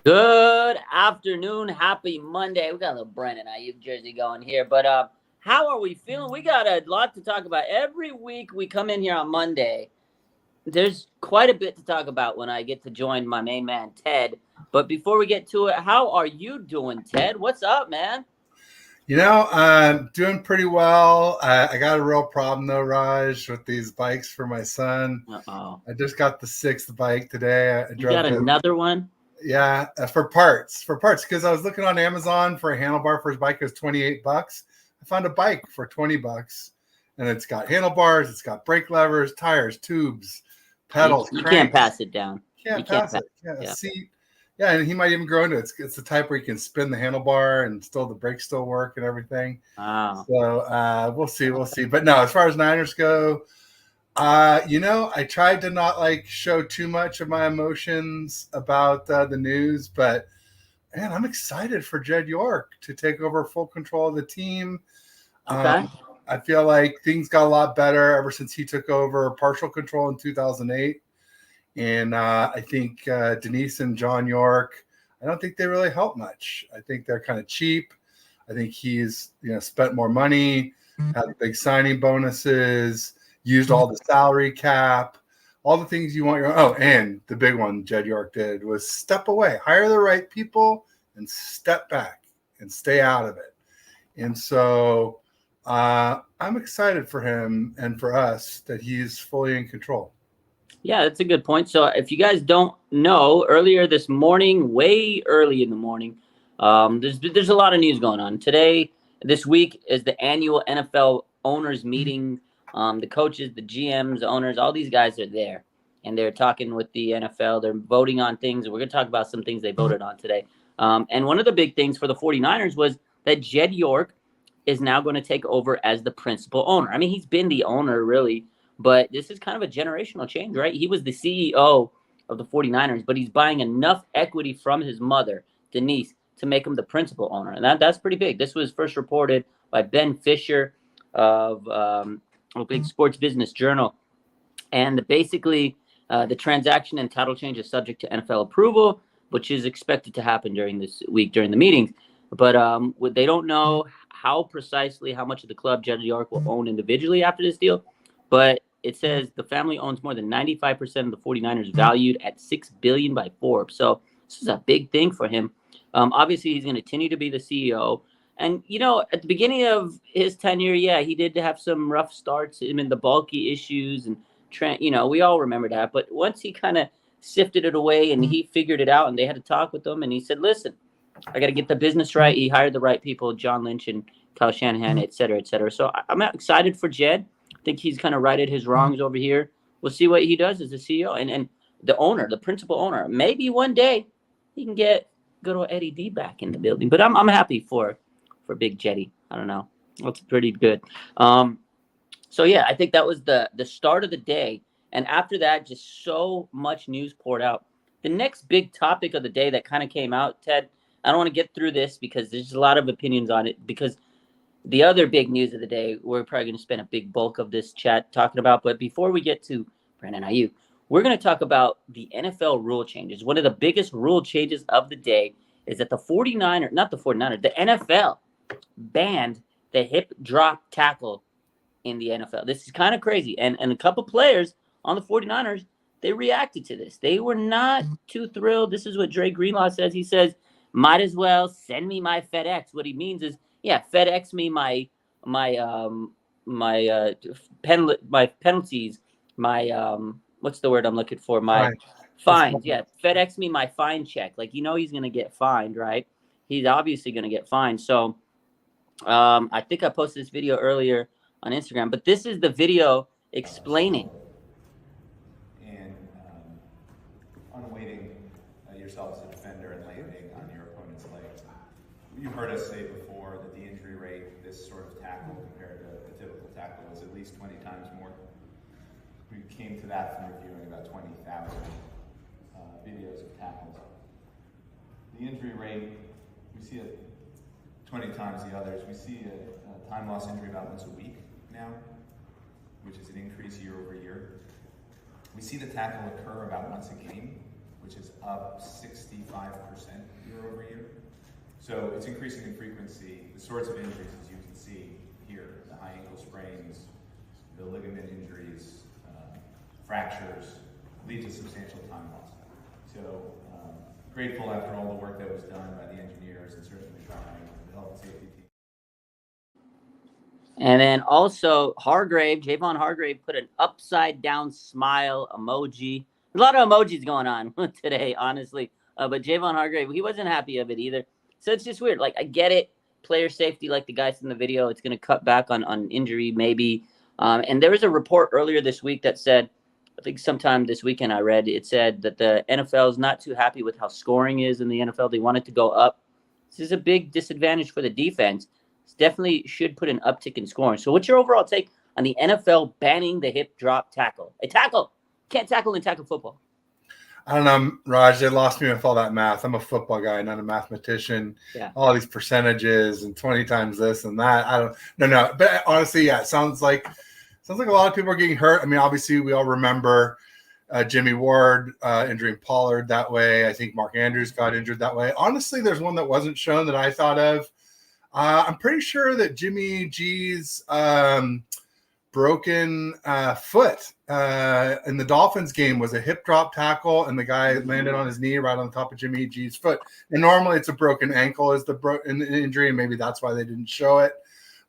Good afternoon. Happy Monday. We got a little Brandon Aiyuk jersey going here. But how are we feeling? We got a lot to talk about. Every week we come in here on Monday. There's quite a bit to talk about when I get to join my main man, Ted. But before we get to it, how are you doing, Ted? What's up, man? I'm doing pretty well. I got a real problem though, Raj, with these bikes for my son. Uh-oh. I just got the sixth bike today. I You got drove to another one? for parts because I was looking on Amazon for a handlebar for his bike. It was $28. I found a bike for $20, and it's got handlebars, it's got brake levers, tires, tubes, pedals, You can't cranks. pass it down. Can't pass it. Yeah, a seat. Yeah, and he might even grow into it. It's the type where you can spin the handlebar and still the brakes still work and everything. Wow. So we'll see. But no, as far as Niners go, I tried to not show too much of my emotions about the news, but man, I'm excited for Jed York to take over full control of the team. Okay. I feel like things got a lot better ever since he took over partial control in 2008. And I think Denise and John York, I don't think they really help much. I think they're kind of cheap. I think he's spent more money, had big signing bonuses, used all the salary cap, all the things you want. And the big one Jed York did was step away, hire the right people, and step back and stay out of it. And so I'm excited for him and for us that he's fully in control. Yeah, that's a good point. So if you guys don't know, earlier this morning, way early in the morning, there's a lot of news going on. This week is the annual NFL owners meeting. The coaches, the GMs, the owners, all these guys are there. And they're talking with the NFL. They're voting on things. We're going to talk about some things they voted on today. And one of the big things for the 49ers was that Jed York is now going to take over as the principal owner. I mean, he's been the owner, really. But this is kind of a generational change, right? He was the CEO of the 49ers, but he's buying enough equity from his mother, Denise, to make him the principal owner. And that's pretty big. This was first reported by Ben Fisher of a big sports business journal. And basically, the transaction and title change is subject to NFL approval, which is expected to happen during this week, during the meetings. But they don't know how much of the club Jed York will own individually after this deal. But it says the family owns more than 95% of the 49ers, valued at $6 billion by Forbes. So this is a big thing for him. Obviously, he's going to continue to be the CEO. And, at the beginning of his tenure, he did have some rough starts, him and the bulky issues. And, we all remember that. But once he kind of sifted it away and he figured it out and they had to talk with him, and he said, listen, I got to get the business right. He hired the right people, John Lynch and Kyle Shanahan, et cetera, et cetera. So I'm excited for Jed. I think he's kind of righted his wrongs over here. We'll see what he does as the CEO and the owner, the principal owner. Maybe one day he can get good old Eddie D back in the building. But I'm happy for Big Jetty. I don't know. Looks pretty good. I think that was the start of the day. And after that, just so much news poured out. The next big topic of the day that kind of came out, Ted, I don't want to get through this because there's a lot of opinions on it, because the other big news of the day, we're probably going to spend a big bulk of this chat talking about. But before we get to Brandon Aiyuk, we're going to talk about the NFL rule changes. One of the biggest rule changes of the day is that the NFL banned the hip drop tackle in the NFL. This is kind of crazy. And a couple players on the 49ers, they reacted to this. They were not too thrilled. This is what Dre Greenlaw says. He says, might as well send me my FedEx. What he means is, FedEx me my penalties, what's the word I'm looking for? My fines. Yeah, FedEx me my fine check. He's gonna get fined, right? He's obviously gonna get fined. So, I think I posted this video earlier on Instagram, but this is the video explaining. And unawaiting yourself as a defender and landing on your opponent's legs. You've heard us say before that the injury rate, this sort of tackle compared to a typical tackle, is at least 20 times more. We came to that from reviewing about 20,000 videos of tackles. The injury rate, we see it 20 times the others. We see a time loss injury about once a week now, which is an increase year over year. We see the tackle occur about once a game, which is up 65% year over year. So it's increasing in frequency. The sorts of injuries, as you can see here, the high ankle sprains, the ligament injuries, fractures, lead to substantial time loss. So grateful after all the work that was done by the engineers and certainly by the health and safety team. And then also Javon Hargrave put an upside down smile emoji. A lot of emojis going on today, honestly. But Javon Hargrave, he wasn't happy of it either. So it's just weird. Like, I get it. Player safety, like the guys in the video, it's going to cut back on injury maybe. And there was a report earlier this week that said, I think sometime this weekend I read, it said that the NFL is not too happy with how scoring is in the NFL. They want it to go up. This is a big disadvantage for the defense. This definitely should put an uptick in scoring. So what's your overall take on the NFL banning the hip drop tackle? A tackle. Can't tackle in tackle football. I don't know, Raj. They lost me with all that math. I'm a football guy, not a mathematician. Yeah. All these percentages and 20 times this and that. I don't. No. But honestly, yeah, it sounds like a lot of people are getting hurt. I mean, obviously, we all remember Jimmy Ward injuring Pollard that way. I think Mark Andrews got injured that way. Honestly, there's one that wasn't shown that I thought of. I'm pretty sure that Jimmy G's broken foot in the Dolphins game was a hip drop tackle, and the guy landed on his knee right on top of Jimmy G's foot. And normally it's a broken ankle is the injury, and maybe that's why they didn't show it.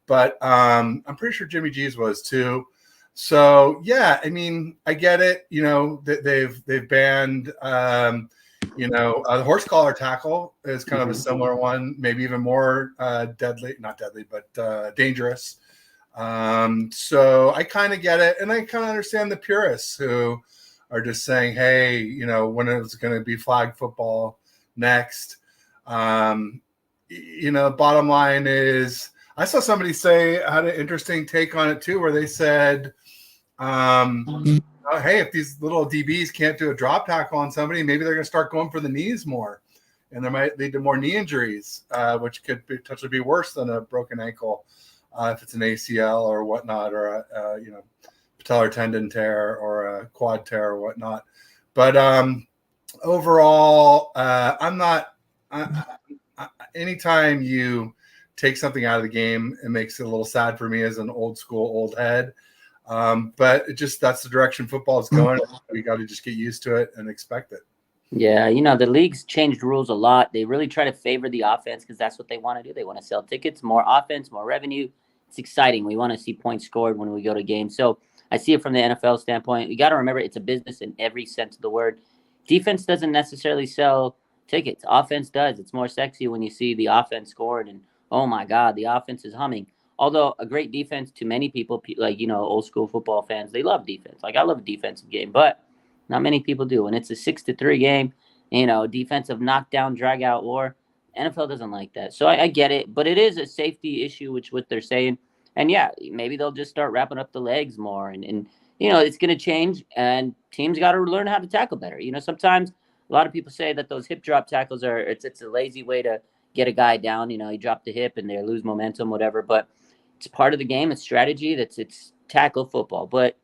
But I'm pretty sure Jimmy G's was too. So yeah, I mean, I get it. You know, they've banned. The horse collar tackle is kind of a similar one, maybe even more not deadly, but dangerous. So I kind of get it. And I kind of understand the purists who are just saying, hey, when it's going to be flag football next. Bottom line is, I saw somebody say, had an interesting take on it too, where they said, hey, if these little DBs can't do a drop tackle on somebody, maybe they're going to start going for the knees more, and there might lead to more knee injuries, which could potentially be worse than a broken ankle if it's an ACL or whatnot, or a patellar tendon tear or a quad tear or whatnot. But overall, I'm not. Anytime you take something out of the game, it makes it a little sad for me as an old head. But that's the direction football is going. We got to just get used to it and expect it. Yeah, the league's changed rules a lot. They really try to favor the offense because that's what they want to do. They want to sell tickets, more offense, more revenue. It's exciting. We want to see points scored when we go to games. So I see it from the NFL standpoint. We got to remember it's a business in every sense of the word. Defense doesn't necessarily sell tickets. Offense does. It's more sexy when you see the offense scored and, oh my God, the offense is humming. Although a great defense to many people, like, old school football fans, they love defense. Like, I love a defensive game, but not many people do. And it's a 6-3 game, defensive knockdown, drag out war. NFL doesn't like that. So I get it, but it is a safety issue, which what they're saying. And yeah, maybe they'll just start wrapping up the legs more. And it's going to change, and teams got to learn how to tackle better. Sometimes a lot of people say that those hip drop tackles it's a lazy way to get a guy down. You drop the hip and they lose momentum, whatever. But it's part of the game. It's strategy. It's tackle football. But,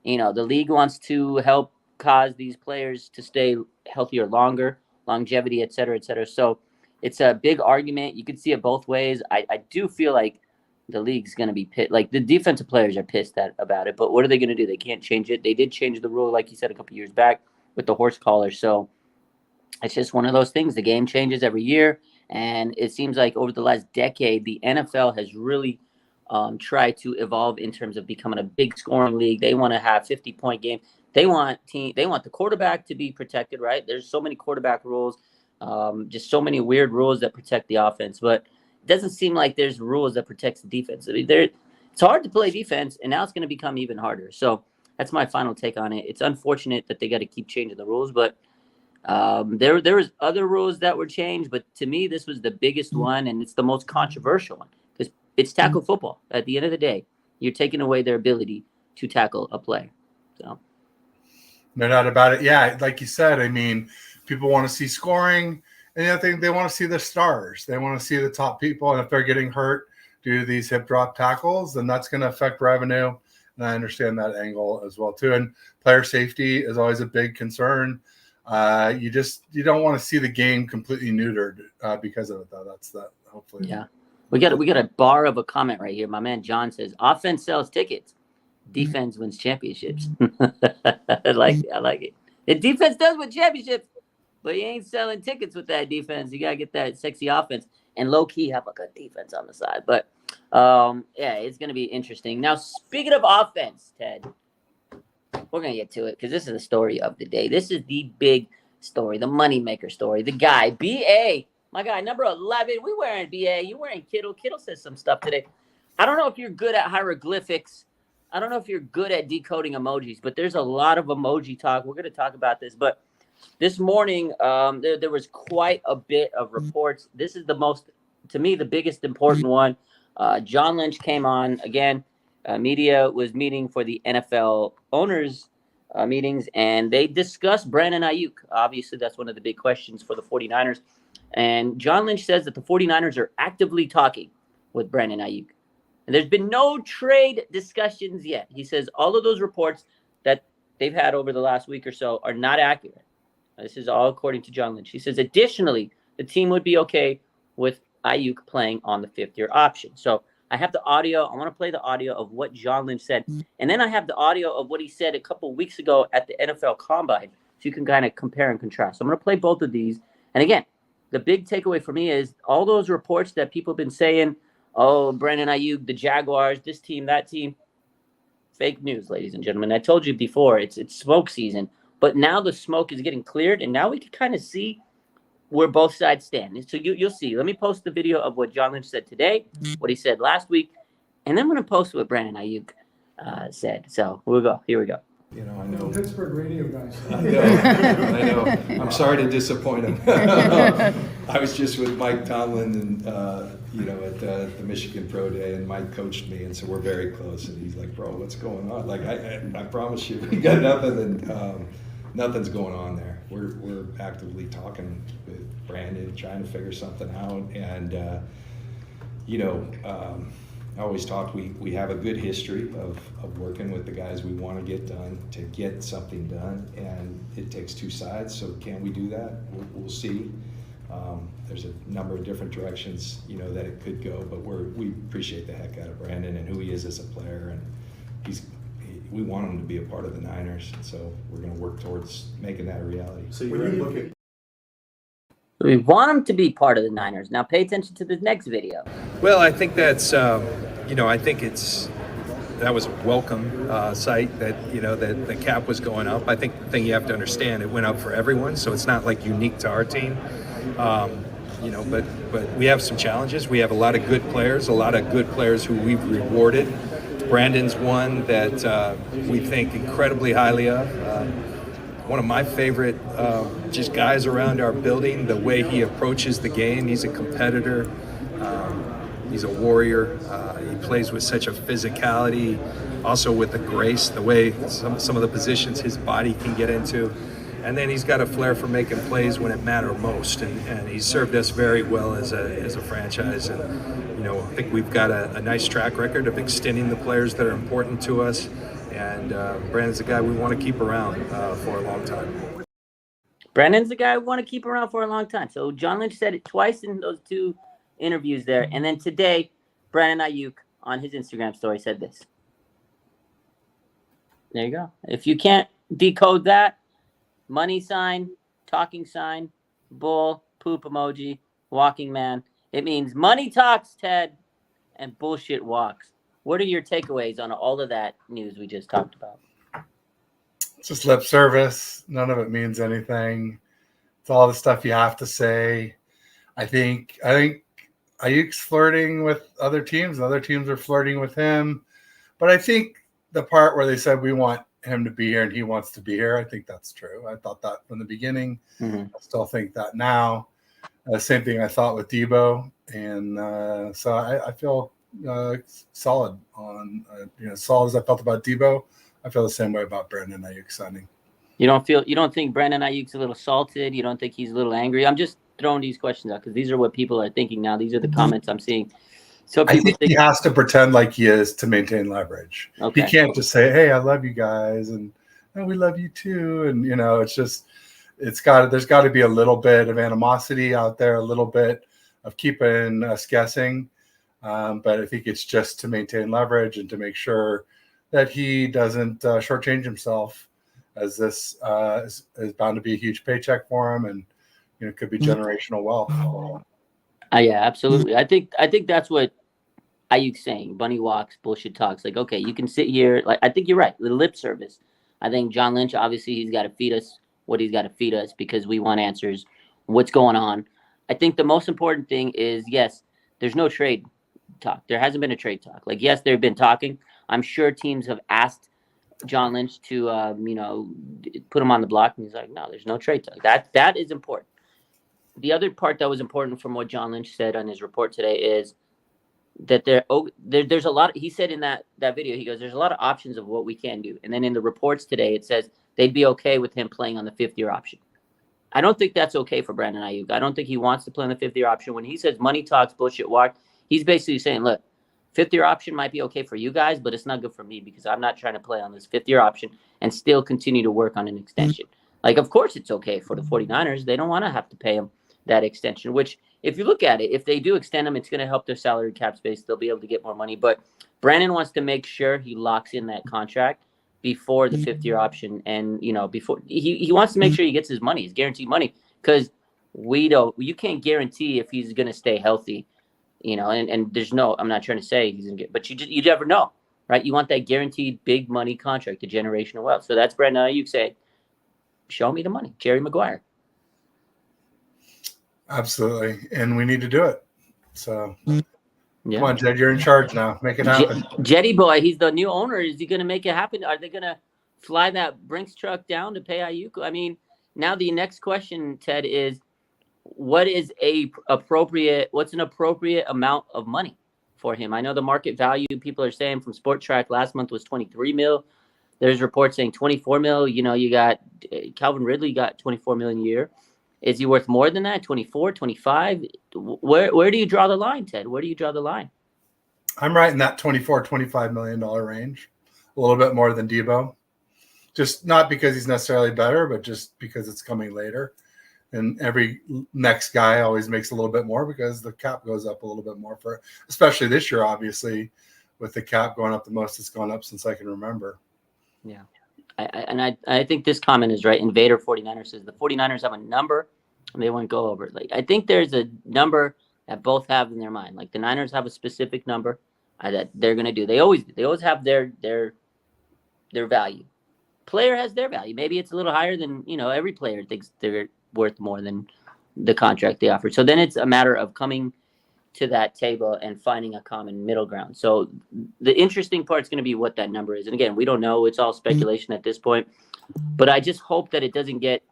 the league wants to help cause these players to stay healthier longer, longevity, et cetera, et cetera. So it's a big argument. You can see it both ways. I do feel like the league's going to be pissed. Like, the defensive players are pissed about it. But what are they going to do? They can't change it. They did change the rule, like you said, a couple years back with the horse collar. So it's just one of those things. The game changes every year. And it seems like over the last decade, the NFL has really try to evolve in terms of becoming a big scoring league. They want to have 50-point games. They want the quarterback to be protected, right? There's so many quarterback rules, just so many weird rules that protect the offense. But it doesn't seem like there's rules that protects the defense. I mean, it's hard to play defense, and now it's going to become even harder. So that's my final take on it. It's unfortunate that they got to keep changing the rules, but there was other rules that were changed. But to me, this was the biggest one, and it's the most controversial one. It's tackle football. At the end of the day, you're taking away their ability to tackle a player. So, no doubt about it. Yeah, like you said, I mean, people want to see scoring, and the other thing, they want to see the stars. They want to see the top people, and if they're getting hurt due to these hip drop tackles, then that's going to affect revenue. And I understand that angle as well too. And player safety is always a big concern. You don't want to see the game completely neutered because of it, though. That's that. Hopefully, yeah. We got a bar of a comment right here. My man John says, "Offense sells tickets, defense wins championships." I like it. The defense does win championships, but you ain't selling tickets with that defense. You gotta get that sexy offense and low key have a good defense on the side. But yeah, it's gonna be interesting. Now, speaking of offense, Ted, we're gonna get to it because this is the story of the day. This is the big story, the moneymaker story. The guy, BA, my guy, number 11. We wearing BA. You wearing Kittle. Kittle says some stuff today. I don't know if you're good at hieroglyphics. I don't know if you're good at decoding emojis, but there's a lot of emoji talk. We're gonna talk about this, but this morning there was quite a bit of reports. This is to me, the biggest important one. John Lynch came on again. Media was meeting for the NFL owners meetings, and they discussed Brandon Aiyuk. Obviously, that's one of the big questions for the 49ers. And John Lynch says that the 49ers are actively talking with Brandon Aiyuk. And there's been no trade discussions yet. He says all of those reports that they've had over the last week or so are not accurate. This is all according to John Lynch. He says, additionally, the team would be okay with Aiyuk playing on the fifth-year option. So I have the audio. I want to play the audio of what John Lynch said. And then I have the audio of what he said a couple of weeks ago at the NFL Combine, so you can kind of compare and contrast. So I'm going to play both of these. And again, the big takeaway for me is all those reports that people have been saying, oh, Brandon Aiyuk, the Jaguars, this team, that team, fake news, ladies and gentlemen. I told you before, it's smoke season. But now the smoke is getting cleared, and now we can kind of see where both sides stand. So you'll see. Let me post the video of what John Lynch said today, what he said last week, and then I'm going to post what Brandon Aiyuk said. So we'll go. Here we go. You know, I know. Pittsburgh radio guys. I know. I'm sorry to disappoint him. I was just with Mike Tomlin and at the Michigan Pro Day, and Mike coached me, and so we're very close. And he's like, "Bro, what's going on?" Like, I promise you, we got nothing, and nothing's going on there. We're actively talking with Brandon, trying to figure something out, and I always talk, we have a good history of working with the guys we want to get done to get something done, and it takes two sides. So can we do that? We'll see. There's a number of different directions, that it could go, but we appreciate the heck out of Brandon and who he is as a player, and we want him to be a part of the Niners, and so we're going to work towards making that a reality. So you're looking. We want him to be part of the Niners. Now pay attention to the next video. Well, I think that's, I think that was a welcome sight that, that the cap was going up. I think the thing you have to understand, it went up for everyone, so it's not like unique to our team. But we have some challenges. We have a lot of good players who we've rewarded. Brandon's one that we think incredibly highly of. One of my favorite just guys around our building, the way he approaches the game. He's a competitor. He's a warrior. He plays with such a physicality, also with a grace, the way some of the positions his body can get into. And then he's got a flair for making plays when it mattered most. And he's served us very well as a franchise. And, I think we've got a nice track record of extending the players that are important to us. And Brandon's a guy we want to keep around for a long time. Brandon's the guy we want to keep around for a long time. So John Lynch said it twice in those two interviews there. And then today, Brandon Aiyuk on his Instagram story said this. There you go. If you can't decode that, money sign, talking sign, bull, poop emoji, walking man. It means money talks, Ted, and bullshit walks. What are your takeaways on all of that news we just talked about? It's just lip service. None of it means anything. It's all the stuff you have to say. I think Ayuk's flirting with other teams. Other teams are flirting with him. But I think the part where they said we want him to be here and he wants to be here, I think that's true. I thought that from the beginning. I still think that now. Same thing I thought with Debo. And so I feel solid on, solid as I felt about Debo. I feel the same way about Brandon Aiyuk signing. You don't think Brandon Ayuk's a little salted? You don't think he's a little angry? I'm just throwing these questions out because these are what people are thinking now. These are the comments I'm seeing. So I think he has to pretend like he is to maintain leverage. Okay. He can't just say, "Hey, I love you guys," and we love you too. And it's just there's got to be a little bit of animosity out there, a little bit of keeping us guessing. But I think it's just to maintain leverage and to make sure that he doesn't shortchange himself, as this is bound to be a huge paycheck for him, and it could be generational wealth. Yeah, absolutely. I think that's what Aiyuk's saying. Bunny walks, bullshit talks. Like, okay, you can sit here. Like, I think you're right. The lip service. I think John Lynch, obviously, he's got to feed us what he's got to feed us because we want answers. What's going on? I think the most important thing is, yes, there's no trade talk. There hasn't been a trade talk. Like, yes, they've been talking. I'm sure teams have asked John Lynch to, put him on the block, and he's like, no, there's no trade talk. That is important. The other part that was important from what John Lynch said on his report today is that there's a lot. He said in that video, he goes, there's a lot of options of what we can do. And then in the reports today, it says they'd be okay with him playing on the fifth-year option. I don't think that's okay for Brandon Aiyuk. I don't think he wants to play on the fifth-year option. When he says money talks, bullshit walk, he's basically saying, look, fifth-year option might be okay for you guys, but it's not good for me because I'm not trying to play on this fifth-year option and still continue to work on an extension. Like, of course it's okay for the 49ers. They don't want to have to pay him that extension, which if you look at it, if they do extend him, it's going to help their salary cap space. They'll be able to get more money. But Brandon wants to make sure he locks in that contract before the fifth-year option. And, before he wants to make sure he gets his money, his guaranteed money, because you can't guarantee if he's going to stay healthy, and there's no, I'm not trying to say he's going to get, but you never know, right? You want that guaranteed big money contract, the generational wealth. So that's Brandon Aiyuk saying, show me the money, Jerry Maguire. Absolutely. And we need to do it. So yeah. Come on, Jed, you're in charge now. Make it happen. Jetty boy, he's the new owner. Is he going to make it happen? Are they going to fly that Brinks truck down to pay Aiyuk? I mean, now the next question, Ted, is what's an appropriate amount of money for him? I know the market value people are saying from Sport Track last month was 23 mil. There's reports saying 24 mil. You got Calvin Ridley got 24 million a year. Is he worth more than that? 24, 25? Where do you draw the line, Ted? Where do you draw the line? I'm right in that $24-25 million range, a little bit more than Debo. Just not because he's necessarily better, but just because it's coming later. And every next guy always makes a little bit more because the cap goes up a little bit more especially this year, obviously, with the cap going up the most it's gone up since I can remember. Yeah. I think this comment is right. Invader 49ers says the 49ers have a number and they won't go over it. Like, I think there's a number that both have in their mind. Like the Niners have a specific number that they're going to do. They always have their value. Player has their value. Maybe it's a little higher than, every player thinks they're worth more than the contract they offer. So then it's a matter of coming to that table and finding a common middle ground. So the interesting part is going to be what that number is. And again, we don't know. It's all speculation at this point. But I just hope that it doesn't get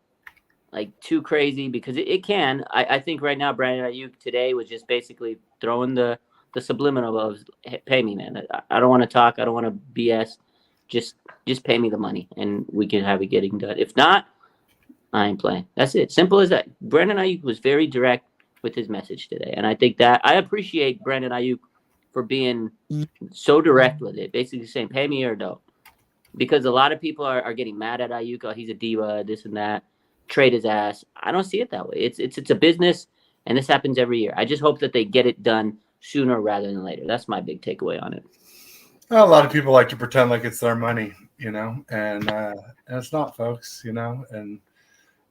like too crazy because it can. I think right now Brandon Aiyuk today was just basically throwing the subliminal of, hey, pay me, man. I don't want to talk. I don't want to BS. Just pay me the money and we can have it getting done. If not, I ain't playing. That's it. Simple as that. Brandon Aiyuk was very direct with his message today. And I think that I appreciate Brandon Aiyuk for being so direct with it, basically saying, pay me or don't. Because a lot of people are getting mad at Aiyuk. Oh, he's a diva, this and that. Trade his ass. I don't see it that way. It's a business, and this happens every year. I just hope that they get it done sooner rather than later. That's my big takeaway on it. Well, a lot of people like to pretend like it's their money, and it's not, folks, and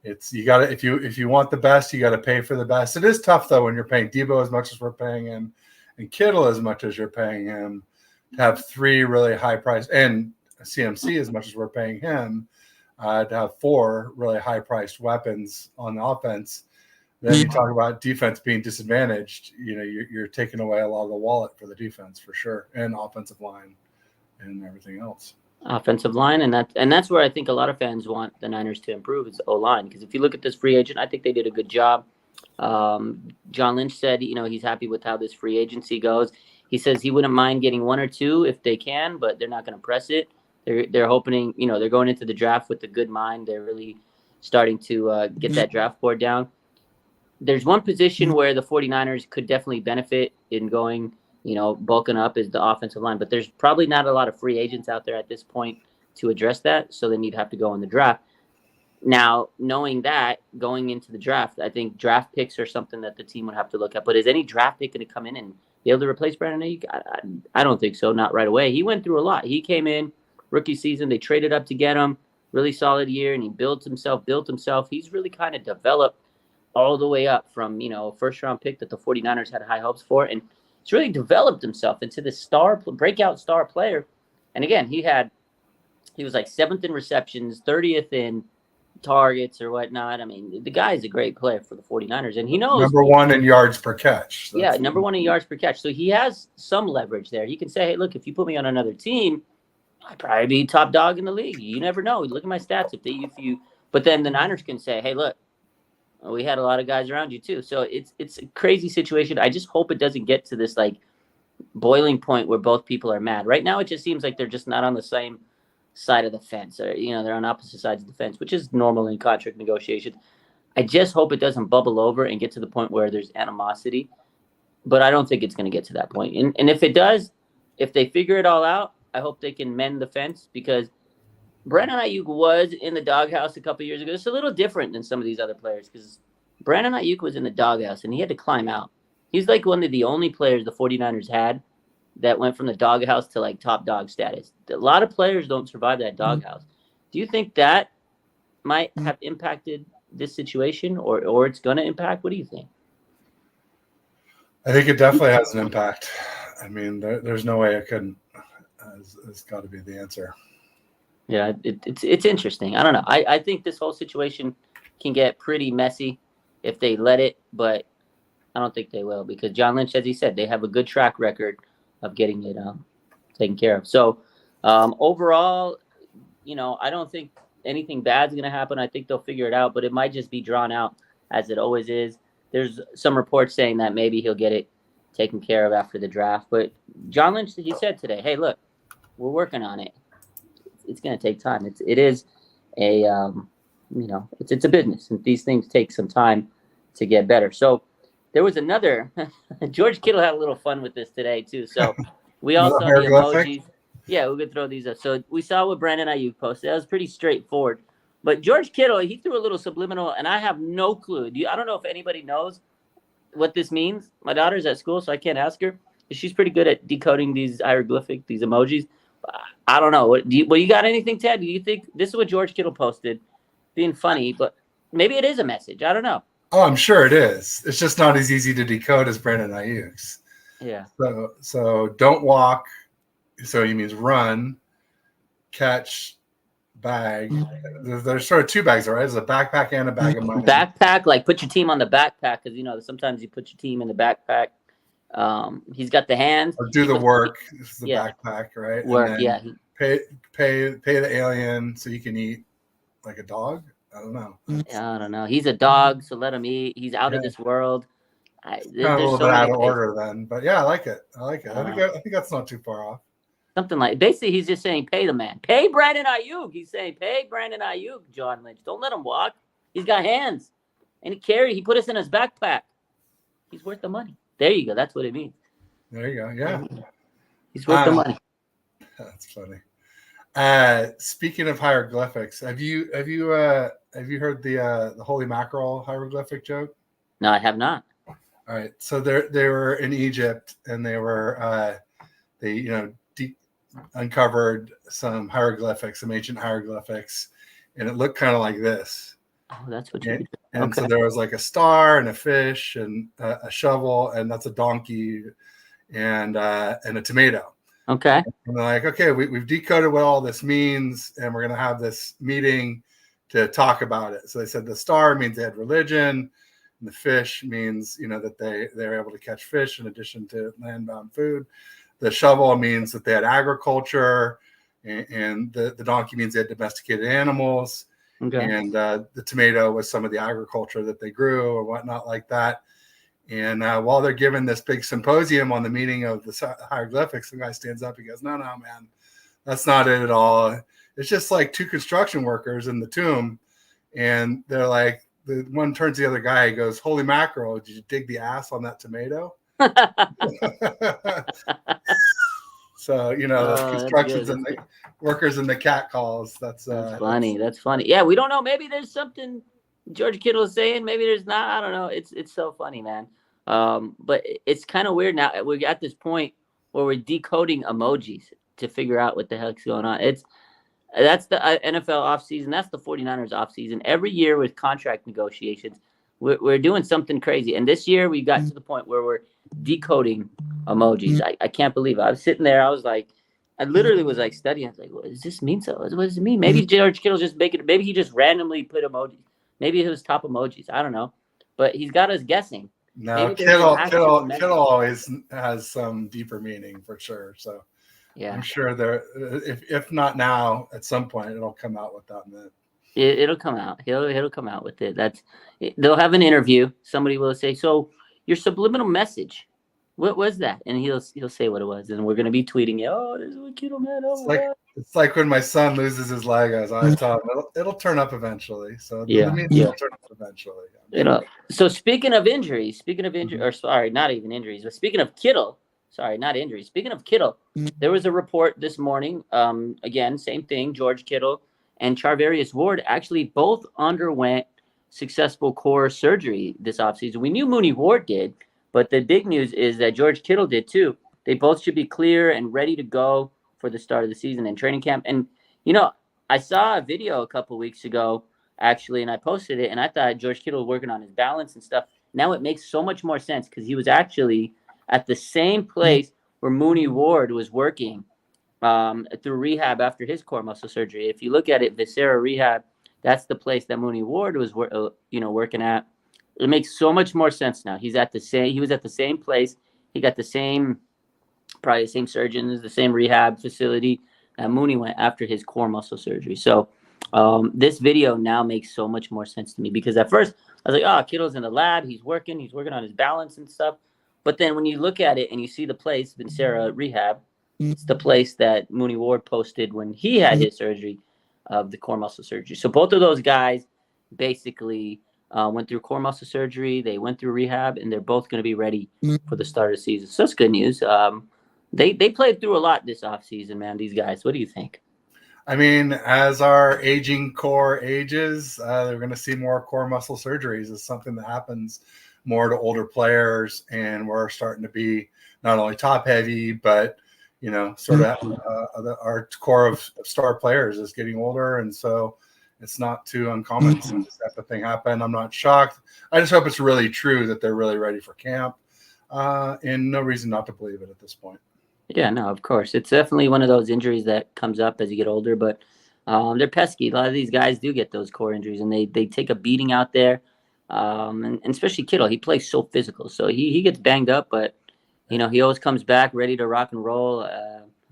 it's you gotta if you want the best, you gotta pay for the best. It is tough though when you're paying Debo as much as we're paying him and Kittle as much as you're paying him to have three really high price and CMC as much as we're paying him to have four really high priced weapons on the offense. Then you talk about defense being disadvantaged. You're taking away a lot of the wallet for the defense for sure, and offensive line and everything else. Offensive line, and that's where I think a lot of fans want the Niners to improve is O-line. Because if you look at this free agent, I think they did a good job. John Lynch said, he's happy with how this free agency goes. He says he wouldn't mind getting one or two if they can, but they're not going to press it. They're hoping, they're going into the draft with a good mind. They're really starting to get that draft board down. There's one position where the 49ers could definitely benefit in going, bulking up is the offensive line. But there's probably not a lot of free agents out there at this point to address that. So then you'd have to go in the draft. Now, knowing that going into the draft, I think draft picks are something that the team would have to look at. But is any draft pick going to come in and be able to replace Brandon Aiyuk? I don't think so. Not right away. He went through a lot. He came in rookie season. They traded up to get him. Really solid year, and he built himself. He's really kind of developed all the way up from, a first-round pick that the 49ers had high hopes for. And he's really developed himself into this breakout star player. And again, he was like 7th in receptions, 30th in targets or whatnot. I mean, the guy is a great player for the 49ers, and he knows. Number 1 in yards per catch. Yeah, number 1 in yards per catch. So he has some leverage there. He can say, hey, look, if you put me on another team, I'd probably be top dog in the league. You never know. Look at my stats. But then the Niners can say, hey, look, we had a lot of guys around you too. So it's a crazy situation. I just hope it doesn't get to this like boiling point where both people are mad. Right now, it just seems like they're just not on the same side of the fence, or they're on opposite sides of the fence, which is normal in contract negotiations. I just hope it doesn't bubble over and get to the point where there's animosity, but I don't think it's going to get to that point. And if it does, if they figure it all out, I hope they can mend the fence, because Brandon Aiyuk was in the doghouse a couple years ago. It's a little different than some of these other players, because Brandon Aiyuk was in the doghouse and he had to climb out. He's like one of the only players the 49ers had that went from the doghouse to like top dog status. A lot of players don't survive that doghouse. Do you think that might have impacted this situation, or it's going to impact? What do you think? I think it definitely has an impact. I mean, there's no way it couldn't. It's got to be the answer. Yeah, it's interesting. I don't know. I think this whole situation can get pretty messy if they let it, but I don't think they will, because John Lynch, as he said, they have a good track record of getting it taken care of. So overall, I don't think anything bad's going to happen. I think they'll figure it out, but it might just be drawn out, as it always is. There's some reports saying that maybe he'll get it taken care of after the draft. But John Lynch, he said today, hey, look, we're working on it. It's going to take time. It is a, it's a business, and these things take some time to get better. So there was another, George Kittle had a little fun with this today too. So we all saw the emojis. Yeah, we could throw these up. So we saw what Brandon Aiyuk posted. That was pretty straightforward. But George Kittle, he threw a little subliminal, and I have no clue. I don't know if anybody knows what this means. My daughter's at school, so I can't ask her. She's pretty good at decoding these hieroglyphic, these emojis. I don't know. What you got anything, Ted? Do you think this is what George Kittle posted? Being funny, but maybe it is a message. I don't know. Oh, I'm sure it is. It's just not as easy to decode as Brandon Aiyuk's. Yeah. So don't walk. So he means run, catch, bag. There's sort of two bags, right? There's a backpack and a bag of money. Backpack, like put your team on the backpack, because sometimes you put your team in the backpack. He's got the hands. Or do the work. This is the backpack, right? Work, yeah. Pay the alien so you can eat like a dog. I don't know. I don't know. He's a dog, so let him eat. He's out of this world. Kind of a little bit out of order then, but yeah, I like it. I think that's not too far off. Something like, basically, he's just saying, pay the man. Pay Brandon Aiyuk. He's saying, pay Brandon Aiyuk, John Lynch. Don't let him walk. He's got hands. And he put us in his backpack. He's worth the money. There you go. That's what it means. There you go. Yeah. He's worth the money. That's funny. Speaking of hieroglyphics, have you heard the holy mackerel hieroglyphic joke? No, I have not. All right. So they were in Egypt, and they uncovered some ancient hieroglyphics, and it looked kind of like this. Oh, that's what you And okay. So there was like a star and a fish and a shovel, and that's a donkey, and a tomato. Okay. And they're like, okay, we've decoded what all this means, and we're going to have this meeting to talk about it. So they said the star means they had religion, and the fish means, that they're able to catch fish in addition to land-bound food. The shovel means that they had agriculture, and the donkey means they had domesticated animals. Okay. And the tomato was some of the agriculture that they grew or whatnot like that. And while they're giving this big symposium on the meaning of the hieroglyphics, the guy stands up. He goes, no, man, that's not it at all. It's just like two construction workers in the tomb. And they're like, the one turns to the other guy. He goes, holy mackerel, did you dig the ass on that tomato? So the That's constructions good. and the workers and the cat calls. That's funny. That's funny. Yeah, we don't know. Maybe there's something George Kittle is saying. Maybe there's not. I don't know. It's so funny, man. But it's kind of weird now. We're at this point where we're decoding emojis to figure out what the heck's going on. That's the NFL offseason. That's the 49ers offseason. Every year with contract negotiations, we're doing something crazy. And this year we got to the point where we're decoding emojis. I can't believe it. I was sitting there. I literally was like studying. I was like, what does this mean? So what does it mean? Maybe George Kittle's just making it. Maybe he just randomly put emojis. Maybe it was top emojis. I don't know. But he's got us guessing. No, Kittle always has some deeper meaning for sure. So yeah, I'm sure there. If not now, at some point it'll come out with that meant. It'll come out. He'll come out with it. They'll have an interview. Somebody will say, "So your subliminal message, what was that?" And he'll say what it was, and we're gonna be tweeting, "Oh, this is what Kittle meant." Oh, it's like when my son loses his Legos. I tell him it'll turn up eventually. So it'll turn up eventually. So speaking of injuries, or sorry, not even injuries, but speaking of Kittle, sorry, not injuries. Speaking of Kittle, there was a report this morning. Again, same thing. George Kittle and Charvarius Ward actually both underwent successful core surgery this offseason. We knew Mooney Ward did, but the big news is that George Kittle did too. They both should be clear and ready to go for the start of the season and training camp. And, I saw a video a couple weeks ago, actually, and I posted it, and I thought George Kittle was working on his balance and stuff. Now it makes so much more sense because he was actually at the same place where Mooney Ward was working through rehab after his core muscle surgery. If you look at it, Viscera Rehab, that's the place that Mooney Ward was, working at. It makes so much more sense now. He was at the same place. He got probably the same surgeons, the same rehab facility that Mooney went after his core muscle surgery. So this video now makes so much more sense to me because at first I was like, oh, Kittle's in the lab. He's working on his balance and stuff. But then when you look at it and you see the place, Viscera Rehab, it's the place that Mooney Ward posted when he had his surgery of the core muscle surgery. So both of those guys basically went through core muscle surgery. They went through rehab, and they're both going to be ready for the start of the season. So that's good news. They played through a lot this offseason, man, these guys. What do you think? I mean, as our aging core ages, they're going to see more core muscle surgeries. It's something that happens more to older players, and we're starting to be not only top heavy, but sort of our core of star players is getting older, and so it's not too uncommon to see this type of thing happen. I'm not shocked. I just hope it's really true that they're really ready for camp, and no reason not to believe it at this point. Yeah, no, of course. It's definitely one of those injuries that comes up as you get older, but they're pesky. A lot of these guys do get those core injuries, and they take a beating out there, and especially Kittle. He plays so physical, so he gets banged up, but he always comes back ready to rock and roll.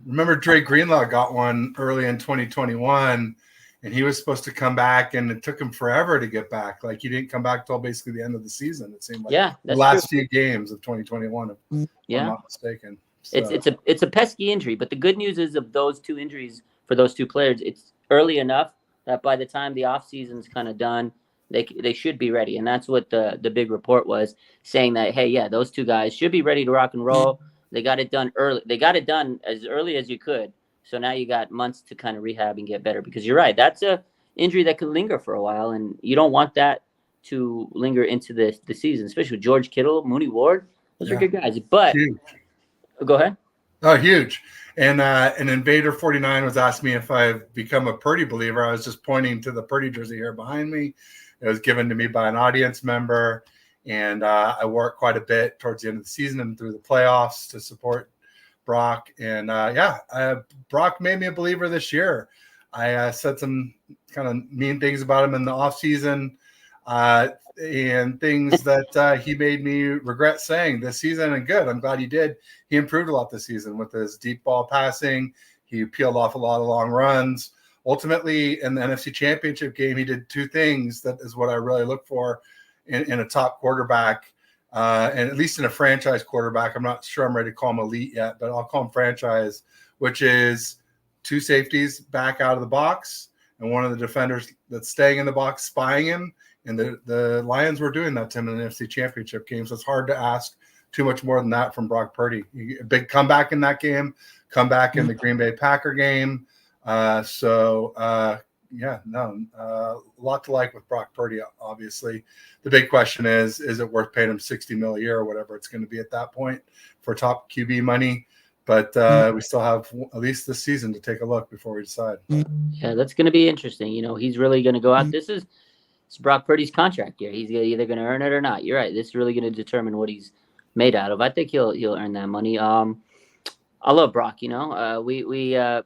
Remember Dre Greenlaw got one early in 2021, and he was supposed to come back, and it took him forever to get back. Like, he didn't come back till basically the end of the season. It seemed like the last few games of 2021, if I'm not mistaken. So. It's a pesky injury, but the good news is of those two injuries for those two players, it's early enough that by the time the offseason's kind of done, they should be ready. And that's what the big report was, saying that, hey, yeah, those two guys should be ready to rock and roll. They got it done early. They got it done as early as you could. So now you got months to kind of rehab and get better, because you're right. That's a injury that could linger for a while, and you don't want that to linger into the season, especially with George Kittle, Mooney Ward. Those are good guys. But go ahead. Oh, huge. And Invader 49 was asking me if I've become a Purdy believer. I was just pointing to the Purdy jersey here behind me. It was given to me by an audience member, and I wore it quite a bit towards the end of the season and through the playoffs to support Brock. And Brock made me a believer this year. I said some kind of mean things about him in the offseason, and things that he made me regret saying this season. And good, I'm glad he did. He improved a lot this season with his deep ball passing. He peeled off a lot of long runs. Ultimately, in the NFC Championship game, he did two things that is what I really look for in a top quarterback, and at least in a franchise quarterback. I'm not sure I'm ready to call him elite yet, but I'll call him franchise, which is two safeties back out of the box and one of the defenders that's staying in the box spying him. And the Lions were doing that to him in the NFC Championship game, so it's hard to ask too much more than that from Brock Purdy. A big comeback in that game, comeback in the Green Bay Packer game. A lot to like with Brock Purdy, obviously. The big question is it worth paying him $60 million a year or whatever it's going to be at that point for top QB money? But we still have at least this season to take a look before we decide. Yeah, that's going to be interesting. He's really going to go out. It's Brock Purdy's contract year. He's either going to earn it or not. You're right. This is really going to determine what he's made out of. I think he'll earn that money. I love Brock. We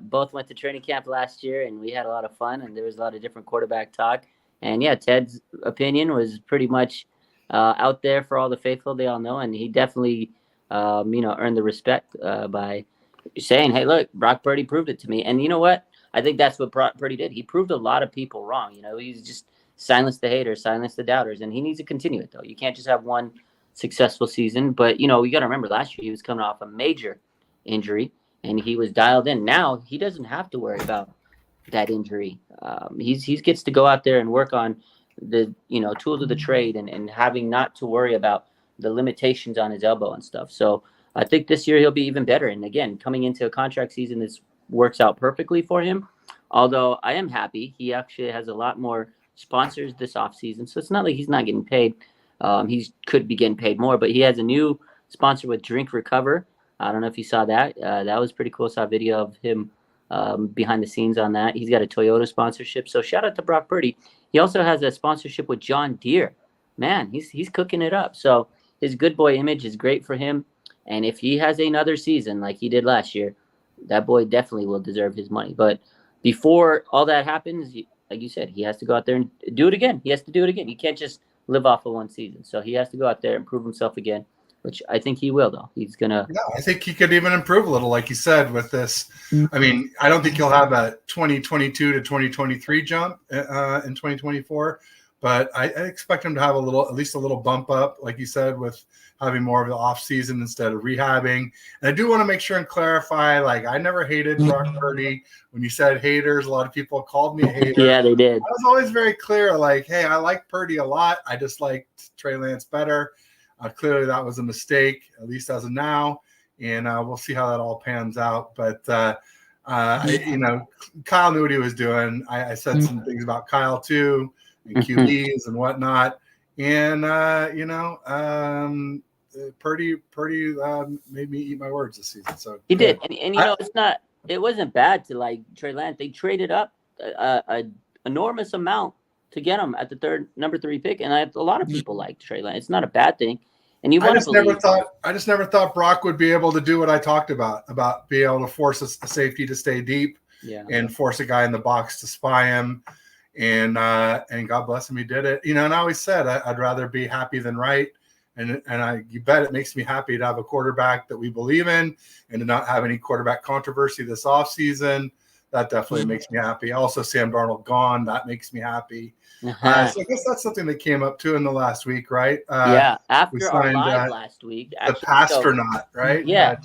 both went to training camp last year, and we had a lot of fun, and there was a lot of different quarterback talk. And yeah, Ted's opinion was pretty much out there for all the faithful. They all know, and he definitely earned the respect by saying, "Hey, look, Brock Purdy proved it to me." And you know what? I think that's what Brock Purdy did. He proved a lot of people wrong. He's just silenced the haters, silenced the doubters, and he needs to continue it though. You can't just have one successful season. But you got to remember, last year he was coming off a major injury, and he was dialed in. Now he doesn't have to worry about that injury. He gets to go out there and work on the tools of the trade and having not to worry about the limitations on his elbow and stuff. So I think this year he'll be even better. And again, coming into a contract season, this works out perfectly for him. Although I am happy he actually has a lot more sponsors this offseason. So it's not like he's not getting paid. He could be getting paid more, but he has a new sponsor with Drink Recover. I don't know if you saw that. That was pretty cool. Saw a video of him behind the scenes on that. He's got a Toyota sponsorship. So shout out to Brock Purdy. He also has a sponsorship with John Deere. Man, he's cooking it up. So his good boy image is great for him. And if he has another season like he did last year, that boy definitely will deserve his money. But before all that happens, like you said, he has to go out there and do it again. He has to do it again. He can't just live off of one season. So he has to go out there and prove himself again, which I think he will, though. He's going to. Yeah, I think he could even improve a little, like you said, with this. I mean, I don't think he'll have a 2022 to 2023 jump in 2024, but I expect him to have at least a little bump up, like you said, with having more of the off season instead of rehabbing. And I do want to make sure and clarify, like, I never hated Brock Purdy. When you said haters, a lot of people called me a hater. Yeah, they did. I was always very clear, like, hey, I like Purdy a lot. I just liked Trey Lance better. Clearly that was a mistake, at least as of now. And we'll see how that all pans out. But, Kyle knew what he was doing. I said some things about Kyle too, and QBs and whatnot. And, Purdy made me eat my words this season. So he did. And it wasn't bad to like Trey Lance. They traded up an enormous amount to get him at the number 3 pick. And a lot of people like Trey Lance. It's not a bad thing. And I just never thought Brock would be able to do what I talked about being able to force a safety to stay deep and force a guy in the box to spy him. And God bless him, he did it. And I always said I'd rather be happy than right. And you bet it makes me happy to have a quarterback that we believe in and to not have any quarterback controversy this offseason. That definitely makes me happy. Also, Sam Darnold gone. That makes me happy. So I guess that's something that came up too in the last week, right? After our live last week. The Pastronaut, right? Yeah.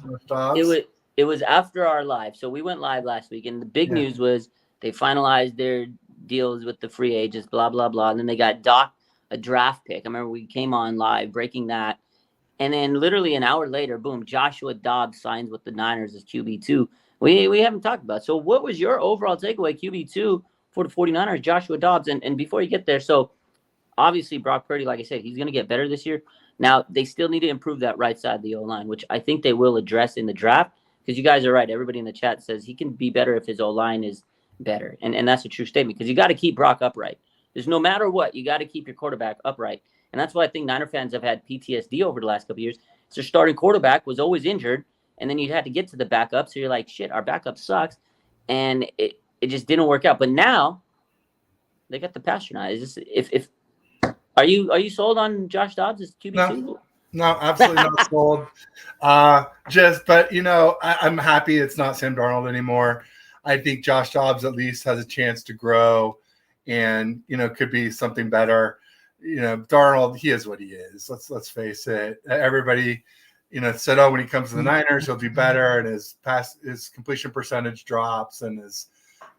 It was after our live. So we went live last week, and the big news was they finalized their deals with the free agents, blah, blah, blah. And then they got docked a draft pick. I remember we came on live breaking that. And then literally an hour later, boom, Joshua Dobbs signs with the Niners as QB2. We haven't talked about. So what was your overall takeaway, QB2 for the 49ers, Joshua Dobbs? And before you get there, so obviously Brock Purdy, like I said, he's going to get better this year. Now, they still need to improve that right side of the O-line, which I think they will address in the draft, because you guys are right. Everybody in the chat says he can be better if his O-line is better. And that's a true statement, because you got to keep Brock upright. There's no matter what, you got to keep your quarterback upright. And that's why I think Niner fans have had PTSD over the last couple of years. So their starting quarterback was always injured, and then you had to get to the backup. So you're like, shit, our backup sucks. And it just didn't work out. But now they got the Pastronaut. Is this are you sold on Josh Dobbs as QB2? No, absolutely not sold. But I'm happy it's not Sam Darnold anymore. I think Josh Dobbs at least has a chance to grow and could be something better. Darnold, he is what he is. Let's face it. Everybody said, when he comes to the Niners, he'll do better, and his completion percentage drops, and his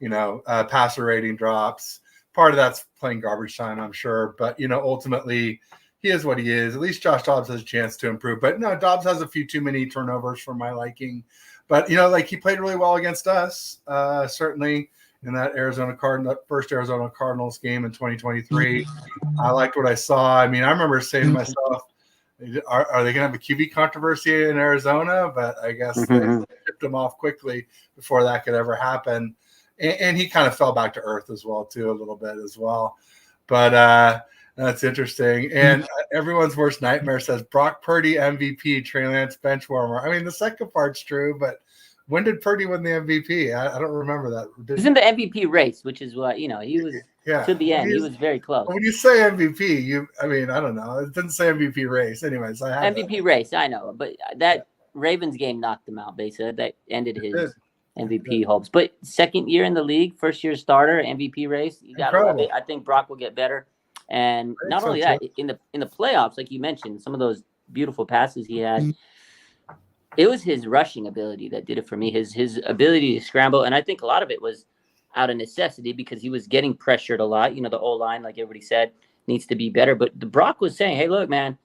passer rating drops. Part of that's playing garbage time, I'm sure, but ultimately he is what he is. At least Josh Dobbs has a chance to improve. But no, Dobbs has a few too many turnovers for my liking. But, he played really well against us, certainly in that first Arizona Cardinals game in 2023. I liked what I saw. I mean, I remember saying to myself, are they going to have a QB controversy in Arizona? But I guess they shipped him off quickly before that could ever happen. And he kind of fell back to earth as well, too, a little bit as well. But that's interesting. And everyone's worst nightmare says Brock Purdy MVP, Trey Lance bench warmer. I mean, the second part's true, but when did Purdy win the MVP? I don't remember that. He was in the MVP race, which is what, he was to the end. He was very close. When you say MVP, I don't know. It didn't say MVP race. Anyways, I have MVP race, I know. But that Ravens game knocked him out, basically. That ended his MVP hopes. But second year in the league, first year starter, MVP race. You got to love it. I think Brock will get better. And not only that, in the playoffs, like you mentioned, some of those beautiful passes he had, it was his rushing ability that did it for me. His ability to scramble, and I think a lot of it was out of necessity because he was getting pressured a lot. The O-line, like everybody said, needs to be better. But the Brock was saying, "Hey, look, man,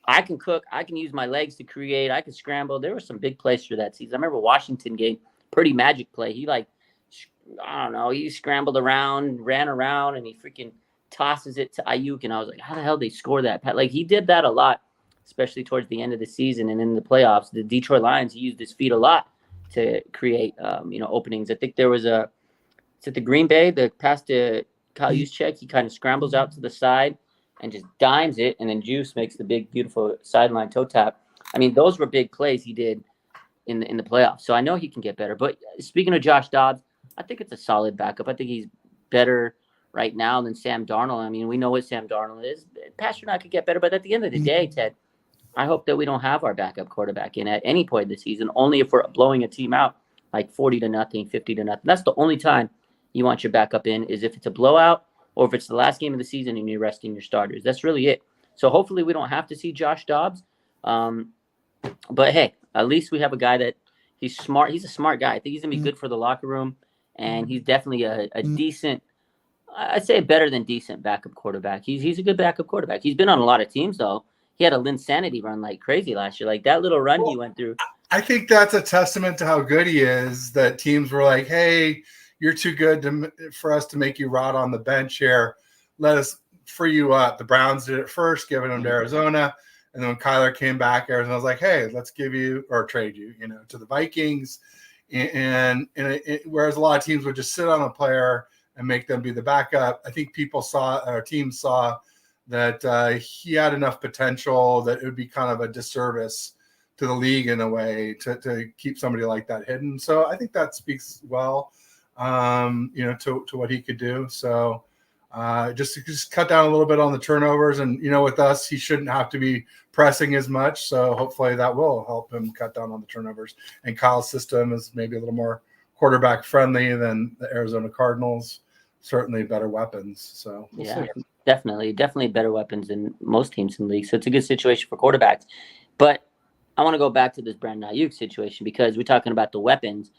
I can cook. I can use my legs to create. I can scramble." There were some big plays for that season. I remember Washington game, pretty magic play. He he scrambled around, ran around, and he freaking tosses it to Aiyuk, and I was like, how the hell did they score that? Like, he did that a lot, especially towards the end of the season and in the playoffs. The Detroit Lions, he used his feet a lot to create, openings. I think there was it's at the Green Bay, the pass to Kyle Juszczyk. He kind of scrambles out to the side and just dimes it, and then Juice makes the big, beautiful sideline toe tap. I mean, those were big plays he did in the playoffs. So I know he can get better. But speaking of Josh Dobbs, I think it's a solid backup. I think he's better right now than Sam Darnold. I mean, we know what Sam Darnold is. Pasternak could get better, but at the end of the day, Ted, I hope that we don't have our backup quarterback in at any point this season, only if we're blowing a team out like 40-0, 50-0. That's the only time you want your backup in, is if it's a blowout or if it's the last game of the season and you're resting your starters. That's really it. So hopefully we don't have to see Josh Dobbs. But hey, at least we have a guy that he's smart. He's a smart guy. I think he's going to be good for the locker room, and he's definitely a decent, I'd say better than decent backup quarterback. He's a good backup quarterback. He's been on a lot of teams, though. He had a Linsanity run like crazy last year. Like that little run he went through. I think that's a testament to how good he is, that teams were like, hey, you're too good for us to make you rot on the bench here. Let us free you up. The Browns did it first, giving him to Arizona. And then when Kyler came back, Arizona was like, hey, let's give you or trade you, to the Vikings. And whereas a lot of teams would just sit on a player and make them be the backup, I think teams saw that he had enough potential that it would be kind of a disservice to the league in a way to keep somebody like that hidden. So I think that speaks well, to what he could do. So just cut down a little bit on the turnovers, and with us, he shouldn't have to be pressing as much. So hopefully that will help him cut down on the turnovers. And Kyle's system is maybe a little more quarterback friendly than the Arizona Cardinals. Certainly better weapons. So we'll see. Definitely better weapons than most teams in the league. So it's a good situation for quarterbacks. But I want to go back to this Brandon Aiyuk situation, because we're talking about the weapons.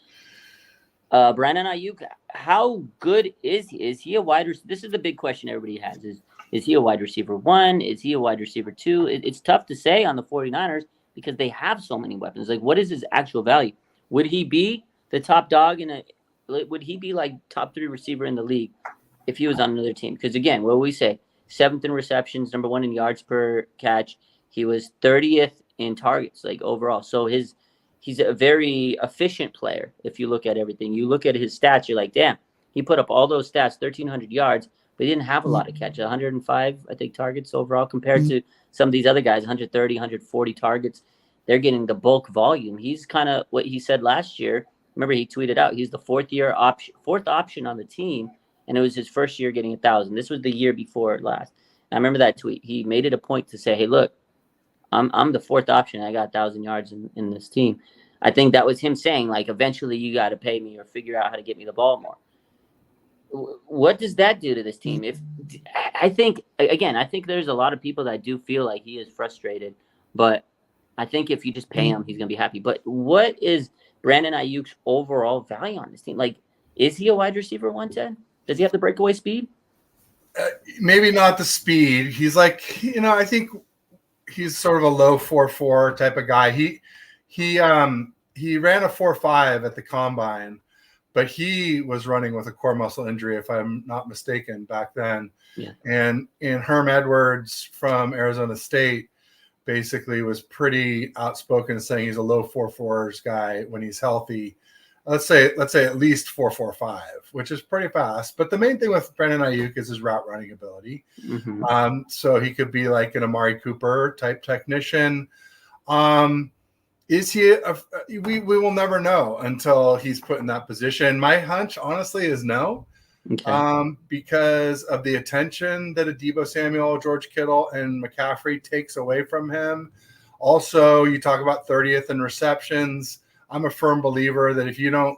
Brandon Aiyuk, how good is he? Is he a wide receiver? This is the big question everybody has. Is he a wide receiver 1? Is he a wide receiver 2? It's tough to say on the 49ers because they have so many weapons. Like, what is his actual value? Would he be the top dog would he be like top 3 receiver in the league if he was on another team? Because again, what we say, 7th in receptions, number 1 in yards per catch. He was 30th in targets, like overall. So he's a very efficient player. If you look at everything, you look at his stats, you're like, damn, he put up all those stats, 1,300 yards, but he didn't have a lot of catches. 105, I think, targets overall compared to some of these other guys, 130, 140 targets. They're getting the bulk volume. He's kind of what he said last year. Remember, he tweeted out he's the fourth option on the team, and it was his first year getting 1,000. This was the year before last. And I remember that tweet. He made it a point to say, hey, look, I'm the 4th option. I got 1,000 yards in this team. I think that was him saying, like, eventually you got to pay me or figure out how to get me the ball more. What does that do to this team? I think there's a lot of people that do feel like he is frustrated, but I think if you just pay him, he's going to be happy. But what is Brandon Aiyuk's overall value on this team? Like, is he a wide receiver 1, Ted? Does he have the breakaway speed? maybe not the speed. He's like, I think he's sort of a low 4.4 type of guy. He ran a 4.5 at the combine, but he was running with a core muscle injury, if I'm not mistaken, back then. Yeah. And Herm Edwards from Arizona State basically was pretty outspoken, saying he's a low 4.4s guy when he's healthy. Let's say at least 4.45, which is pretty fast. But the main thing with Brandon Aiyuk is his route running ability. Mm-hmm. So he could be like an Amari Cooper type technician. Is he? We will never know until he's put in that position. My hunch, honestly, is no. Okay. Because of the attention that a Deebo Samuel, George Kittle, and McCaffrey takes away from him. Also, you talk about 30th in receptions. I'm a firm believer that if you don't,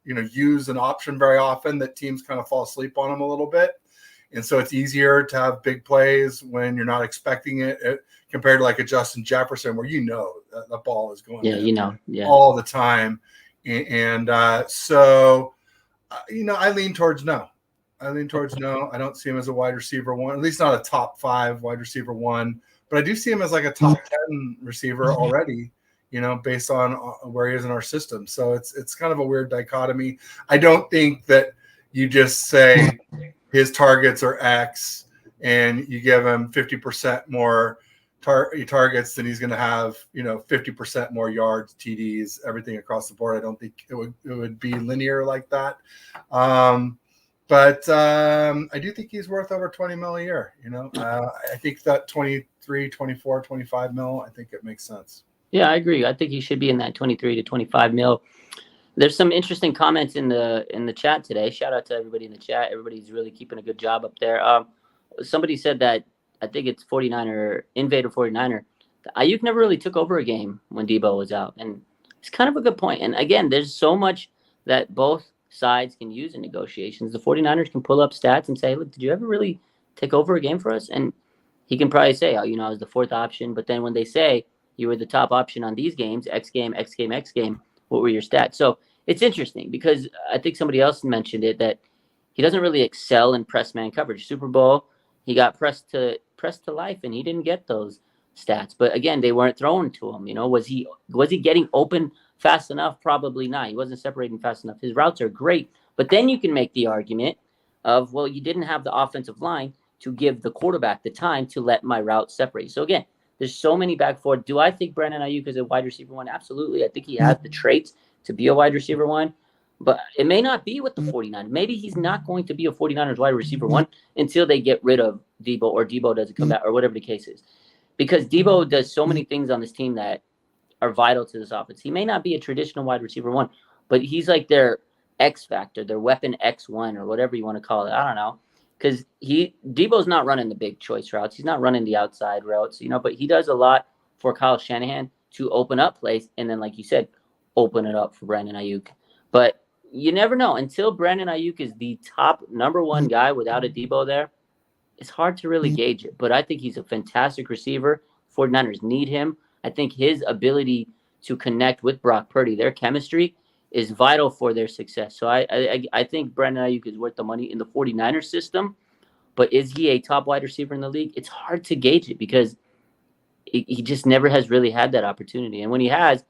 use an option very often, that teams kind of fall asleep on them a little bit. And so it's easier to have big plays when you're not expecting it compared to like a Justin Jefferson where that the ball is going all the time. And so I lean towards no. I don't see him as a wide receiver one, at least not a top 5 wide receiver one. But I do see him as like a top 10 receiver already, based on where he is in our system. So it's kind of a weird dichotomy. I don't think that you just say his targets are X and you give him 50% more targets, then he's going to have 50% more yards, TDs, everything across the board. I don't think it would be linear like that. But I do think he's worth over 20 mil a year. I think that 23, 24, 25 mil, I think it makes sense. Yeah, I agree. I think he should be in that 23 to 25 mil. There's some interesting comments in the chat today. Shout out to everybody in the chat. Everybody's really keeping a good job up there. Somebody said that, I think it's 49er, Invader 49er, Aiyuk never really took over a game when Deebo was out. And it's kind of a good point. And again, there's so much that both sides can use in negotiations. The 49ers can pull up stats and say, look, did you ever really take over a game for us? And he can probably say, I was the 4th option. But then when they say you were the top option on these games, X game, X game, X game, what were your stats? So it's interesting because I think somebody else mentioned it, that he doesn't really excel in press man coverage. Super Bowl, he got pressed to life and he didn't get those stats. But again, they weren't thrown to him. Was he getting open fast enough? Probably not. He wasn't separating fast enough. His routes are great. But then you can make the argument of, well, you didn't have the offensive line to give the quarterback the time to let my route separate. So again, there's so many back forth. Do I think Brandon Aiyuk is a wide receiver one? Absolutely. I think he has the traits to be a wide receiver one. But it may not be with the 49ers. Maybe he's not going to be a 49ers wide receiver one until they get rid of Deebo or Deebo doesn't come back or whatever the case is. Because Deebo does so many things on this team that are vital to this offense. He may not be a traditional wide receiver one, but he's like their X factor, their weapon X1 or whatever you want to call it. I don't know. Because Deebo's not running the big choice routes. He's not running the outside routes, but he does a lot for Kyle Shanahan to open up plays. And then, like you said, open it up for Brandon Aiyuk. But you never know. Until Brandon Aiyuk is the top number one guy without a Deebo there, it's hard to really gauge it. But I think he's a fantastic receiver. 49ers need him. I think his ability to connect with Brock Purdy, their chemistry, is vital for their success. So I think Brandon Aiyuk is worth the money in the 49ers system. But is he a top wide receiver in the league? It's hard to gauge it because he just never has really had that opportunity. And when he has,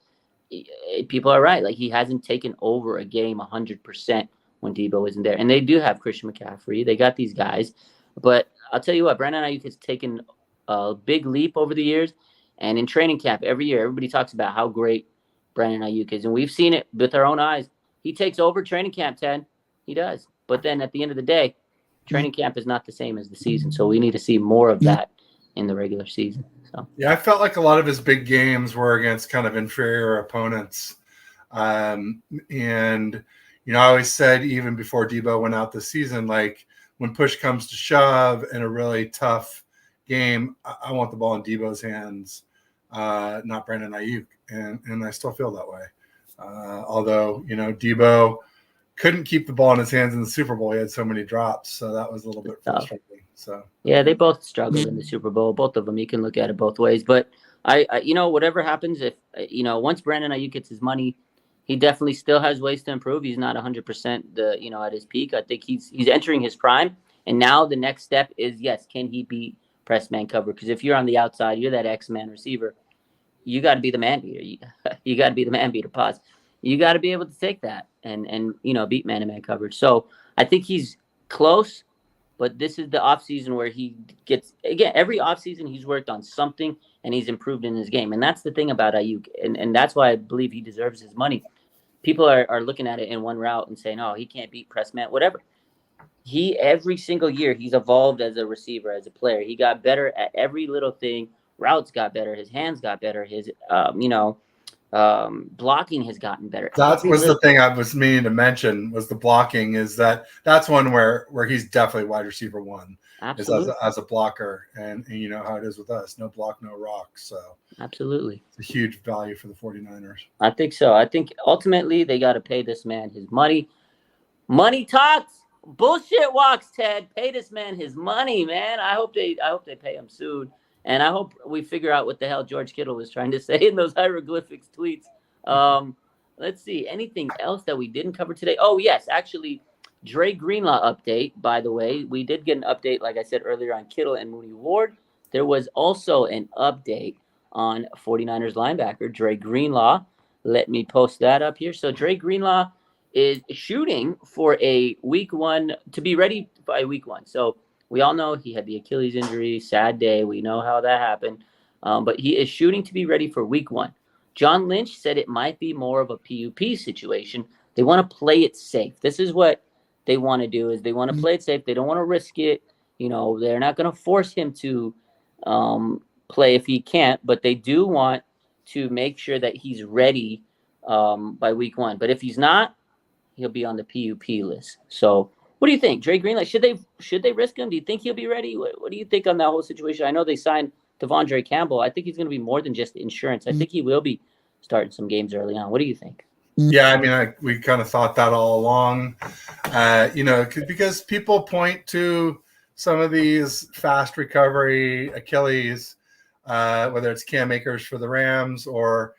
people are right. Like, he hasn't taken over a game 100% when Deebo isn't there. And they do have Christian McCaffrey. They got these guys. But I'll tell you what, Brandon Aiyuk has taken a big leap over the years. And in training camp every year, everybody talks about how great Brandon Aiyuk is. And we've seen it with our own eyes. He takes over training camp, Ted. He does. But then at the end of the day, training camp is not the same as the season. So we need to see more of that in the regular season. So yeah, I felt like a lot of his big games were against kind of inferior opponents. And, I always said, even before Deebo went out this season, like, when push comes to shove in a really tough game, I want the ball in Deebo's hands, not Brandon Aiyuk. And I still feel that way. Although, Deebo couldn't keep the ball in his hands in the Super Bowl. He had so many drops. So that was a little bit frustrating. So yeah, they both struggled in the Super Bowl. Both of them. You can look at it both ways. But I whatever happens, if once Brandon Aiyuk gets his money, he definitely still has ways to improve. He's not 100% at his peak. I think he's entering his prime. And now the next step is, yes, can he beat press man cover? Because if you're on the outside, you're that X-man receiver, you got to be the man beater. You got to be the man beater. Pause. You got to be able to take that and beat man-to-man coverage. So I think he's close, but this is the offseason where he gets, again, every offseason he's worked on something and he's improved in his game. And that's the thing about Aiyuk. And that's why I believe he deserves his money. People are looking at it in one route and saying, oh, he can't beat press man, whatever. Every single year, he's evolved as a receiver, as a player. He got better at every little thing. Routes got better. His hands got better. His, blocking has gotten better. That was the thing I was meaning to mention, was the blocking. Is that's one where he's definitely wide receiver one. Absolutely. As a blocker, and you know how it is with us, no block, no rock. So absolutely, it's a huge value for the 49ers. I think so. I think ultimately they got to pay this man his money. Money talks, bullshit walks. Ted, pay this man his money, man. I hope they pay him soon. And I hope we figure out what the hell George Kittle was trying to say in those hieroglyphics tweets. Let's see. Anything else that we didn't cover today? Oh, yes. Actually, Dre Greenlaw update, by the way. We did get an update, like I said earlier, on Kittle and Mooney Ward. There was also an update on 49ers linebacker, Dre Greenlaw. Let me post that up here. So Dre Greenlaw is shooting for a week one, to be ready by week one. So we all know he had the Achilles injury, sad day. We know how that happened. But he is shooting to be ready for week one. John Lynch said it might be more of a PUP situation. They want to play it safe. This is what they want to do, is they want to play it safe. They don't want to risk it. They're not going to force him to play if he can't, but they do want to make sure that he's ready by week one. But if he's not, he'll be on the PUP list. So what do you think, Dre Greenlaw? Should they risk him? Do you think he'll be ready? What do you think on that whole situation? I know they signed Devondre Campbell. I think he's going to be more than just insurance. I think he will be starting some games early on. What do you think? Yeah, I mean, we kind of thought that all along, because people point to some of these fast recovery Achilles, whether it's Cam Akers for the Rams or,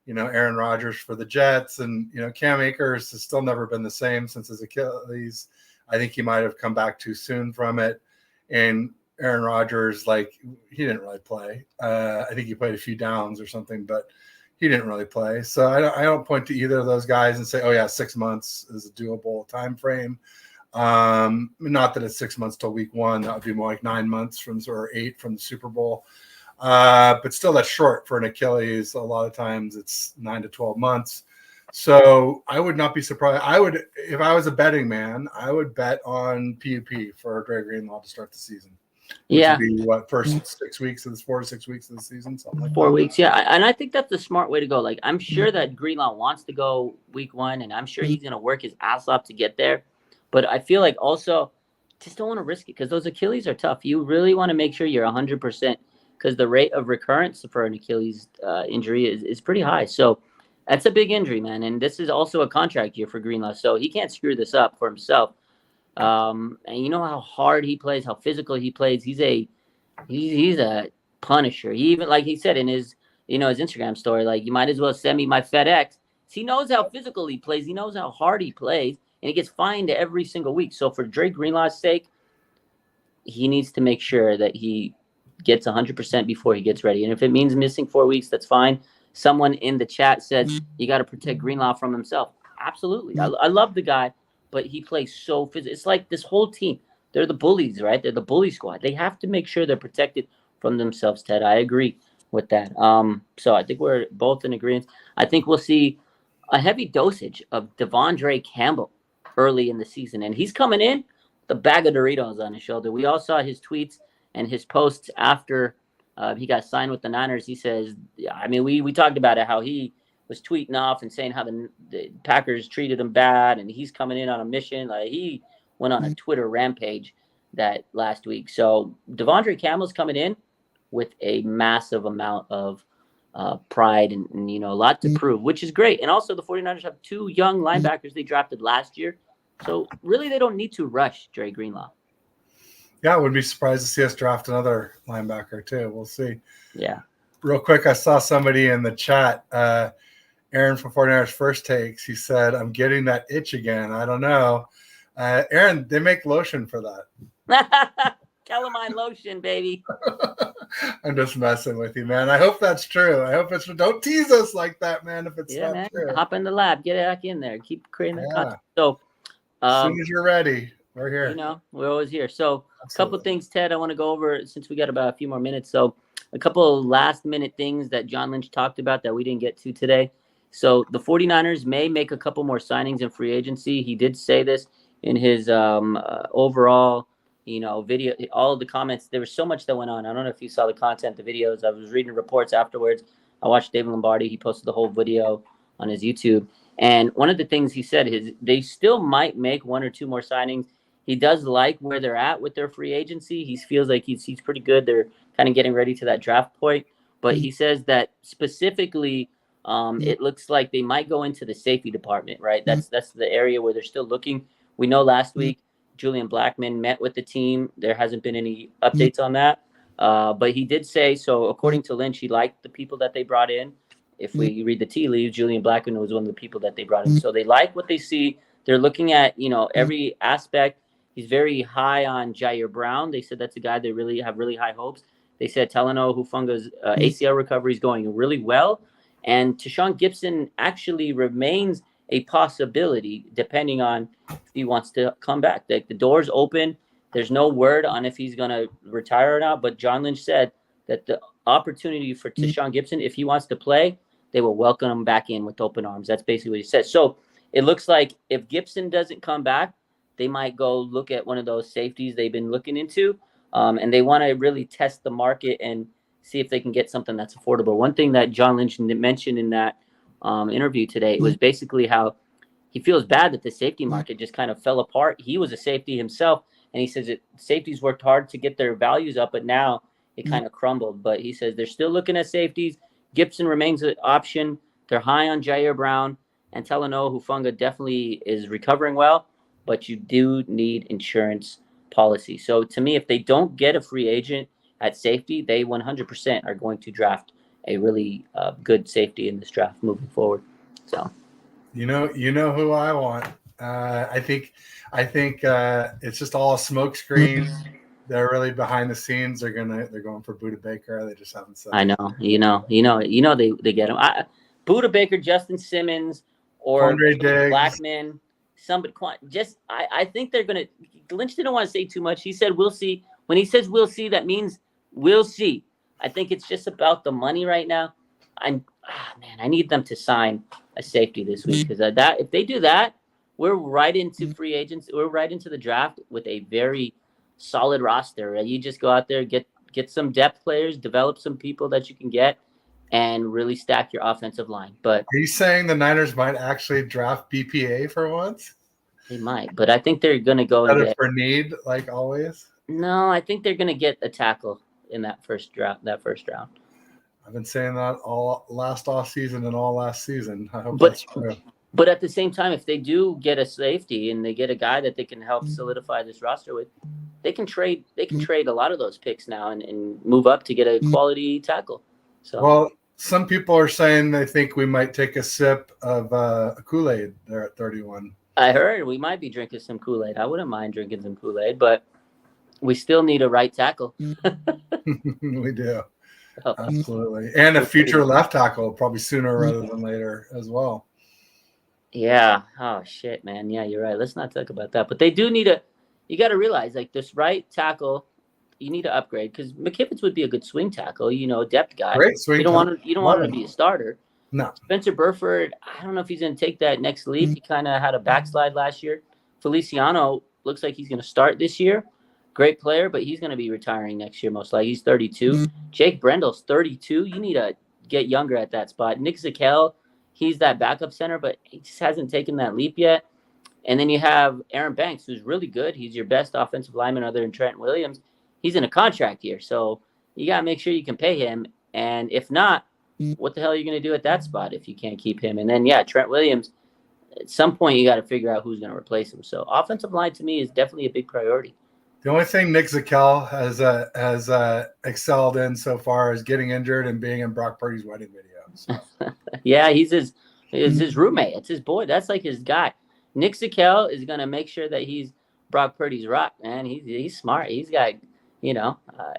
Aaron Rodgers for the Jets. And, Cam Akers has still never been the same since his Achilles. I think he might have come back too soon from it. And Aaron Rodgers, he didn't really play. I think he played a few downs or something, but he didn't really play. So I don't point to either of those guys and say, oh, yeah, 6 months is a doable time frame. Not that it's 6 months till week one. That would be more like 9 months or 8 from the Super Bowl. But still, that's short for an Achilles. A lot of times it's 9 to 12 months. So I would not be surprised. If I was a betting man, I would bet on PUP for Dre Greenlaw to start the season. Yeah. Which would be, first 6 weeks of this 4 to 6 weeks of the season? Something like 4 weeks, yeah. And I think that's the smart way to go. I'm sure that Greenlaw wants to go week one, and I'm sure he's going to work his ass off to get there. But I feel like also just don't want to risk it, because those Achilles are tough. You really want to make sure you're 100%, because the rate of recurrence for an Achilles injury is pretty high. So that's a big injury, man. And this is also a contract year for Greenlaw, so he can't screw this up for himself. And you know how hard he plays, how physical he plays. He's a punisher. He even, like he said in his Instagram story, you might as well send me my FedEx. He knows how physical he plays. He knows how hard he plays, and he gets fined every single week. So for Dre Greenlaw's sake, he needs to make sure that he gets 100% before he gets ready. And if it means missing 4 weeks, that's fine. Someone in the chat said you got to protect Greenlaw from himself. Absolutely. I love the guy, but he plays so physical. It's like this whole team. They're the bullies, right? They're the bully squad. They have to make sure they're protected from themselves, Ted. I agree with that. So I think we're both in agreement. I think we'll see a heavy dosage of Devondre Campbell early in the season. And he's coming in with a bag of Doritos on his shoulder. We all saw his tweets and his posts after he got signed with the Niners. He says, we talked about it, how he was tweeting off and saying how the Packers treated him bad, and he's coming in on a mission. He went on a Twitter rampage that last week. So Devondre Campbell's coming in with a massive amount of pride and a lot to prove, which is great. And also the 49ers have 2 young linebackers they drafted last year. So really they don't need to rush Dre Greenlaw. Yeah, I wouldn't be surprised to see us draft another linebacker too. We'll see. Yeah. Real quick, I saw somebody in the chat, Aaron from 49ers First Takes. He said, I'm getting that itch again. I don't know. Aaron, they make lotion for that. Calamine lotion, baby. I'm just messing with you, man. I hope that's true. I hope it's true. Don't tease us like that, man, if it's not man. true. Hop in the lab. Get back in there. Keep creating that content. So, as soon as you're ready, we're here. We're always here. So, Absolutely. A couple things, Ted, I want to go over since we got about a few more minutes. So, a couple of last-minute things that John Lynch talked about that we didn't get to today. So, the 49ers may make a couple more signings in free agency. He did say this in his overall video, all of the comments. There was so much that went on. I don't know if you saw the content, the videos. I was reading reports afterwards. I watched David Lombardi. He posted the whole video on his YouTube. And one of the things he said is they still might make one or two more signings. He does like where they're at with their free agency. He feels like he's pretty good. They're kind of getting ready to that draft point. But he says that specifically it looks like they might go into the safety department, right? That's the area where they're still looking. We know last week Julian Blackmon met with the team. There hasn't been any updates on that. But he did say, so according to Lynch, he liked the people that they brought in. If we read the tea leaves, Julian Blackmon was one of the people that they brought in. So they like what they see. They're looking at, every aspect. He's very high on Jair Brown. They said that's a guy they really have really high hopes. They said Talanoa Hufanga's ACL recovery is going really well. And Tashawn Gibson actually remains a possibility depending on if he wants to come back. Like, the door's open. There's no word on if he's going to retire or not. But John Lynch said that the opportunity for Tashawn Gibson, if he wants to play, they will welcome him back in with open arms. That's basically what he said. So it looks like if Gibson doesn't come back, they might go look at one of those safeties they've been looking into. And they want to really test the market and see if they can get something that's affordable. One thing that John Lynch mentioned in that interview today was basically how he feels bad that the safety market just kind of fell apart. He was a safety himself, and he says that safeties worked hard to get their values up, but now it kind of crumbled. But he says they're still looking at safeties. Gibson remains an option. They're high on Jair Brown, and Talanoa Hufanga definitely is recovering well, but you do need insurance policy. So to me, if they don't get a free agent at safety, they 100% are going to draft a really good safety in this draft moving forward. So, you know who I want. I think it's just all a smoke screen. They're really behind the scenes. They're going for Buda Baker. They just haven't said. I know. They get him. Buda Baker, Justin Simmons, or Blackmon. Somebody I think they're gonna. Lynch didn't want to say too much. He said we'll see. When he says we'll see, that means we'll see. I think it's just about the money right now. I need them to sign a safety this week, because that if they do that, we're right into free agents. We're right into the draft with a very solid roster. Right? You just go out there, get some depth players, develop some people that you can get, and really stack your offensive line. But are you saying the Niners might actually draft BPA for once? They might, but I think they're going to go for need, like always. No, I think they're going to get a tackle in that first round. I've been saying that all off season and all last season. I hope that's true. But at the same time, if they do get a safety and they get a guy that they can help solidify this roster with, they can trade. They can trade a lot of those picks now and move up to get a quality tackle. So, well, some people are saying they think we might take a sip of a Kool-Aid there at 31. I heard we might be drinking some Kool-Aid. I wouldn't mind drinking some Kool-Aid, but we still need a right tackle. We do. Oh. Absolutely. And a future left tackle, probably sooner rather than later as well. Yeah. Oh, shit, man. Yeah, you're right. Let's not talk about that. But they do need you got to realize, like, this right tackle, you need to upgrade, because McKivitz would be a good swing tackle, depth guy. Great swing. You don't want him to be a starter. No. Spencer Burford, I don't know if he's going to take that next leap. He kind of had a backslide last year. Feliciano looks like he's going to start this year. Great player, but he's going to be retiring next year most likely. He's 32. Jake Brendel's 32. You need to get younger at that spot. Nick Zakel, he's that backup center, but he just hasn't taken that leap yet. And then you have Aaron Banks, who's really good. He's your best offensive lineman other than Trent Williams. He's in a contract year, so you got to make sure you can pay him. And if not, what the hell are you going to do at that spot if you can't keep him? And then, Trent Williams, at some point you got to figure out who's going to replace him. So offensive line to me is definitely a big priority. The only thing Nick Zakel has excelled in so far is getting injured and being in Brock Purdy's wedding video. So. Yeah, he's his roommate. It's his boy. That's like his guy. Nick Zakelj is going to make sure that he's Brock Purdy's rock, man. He's smart. He's got,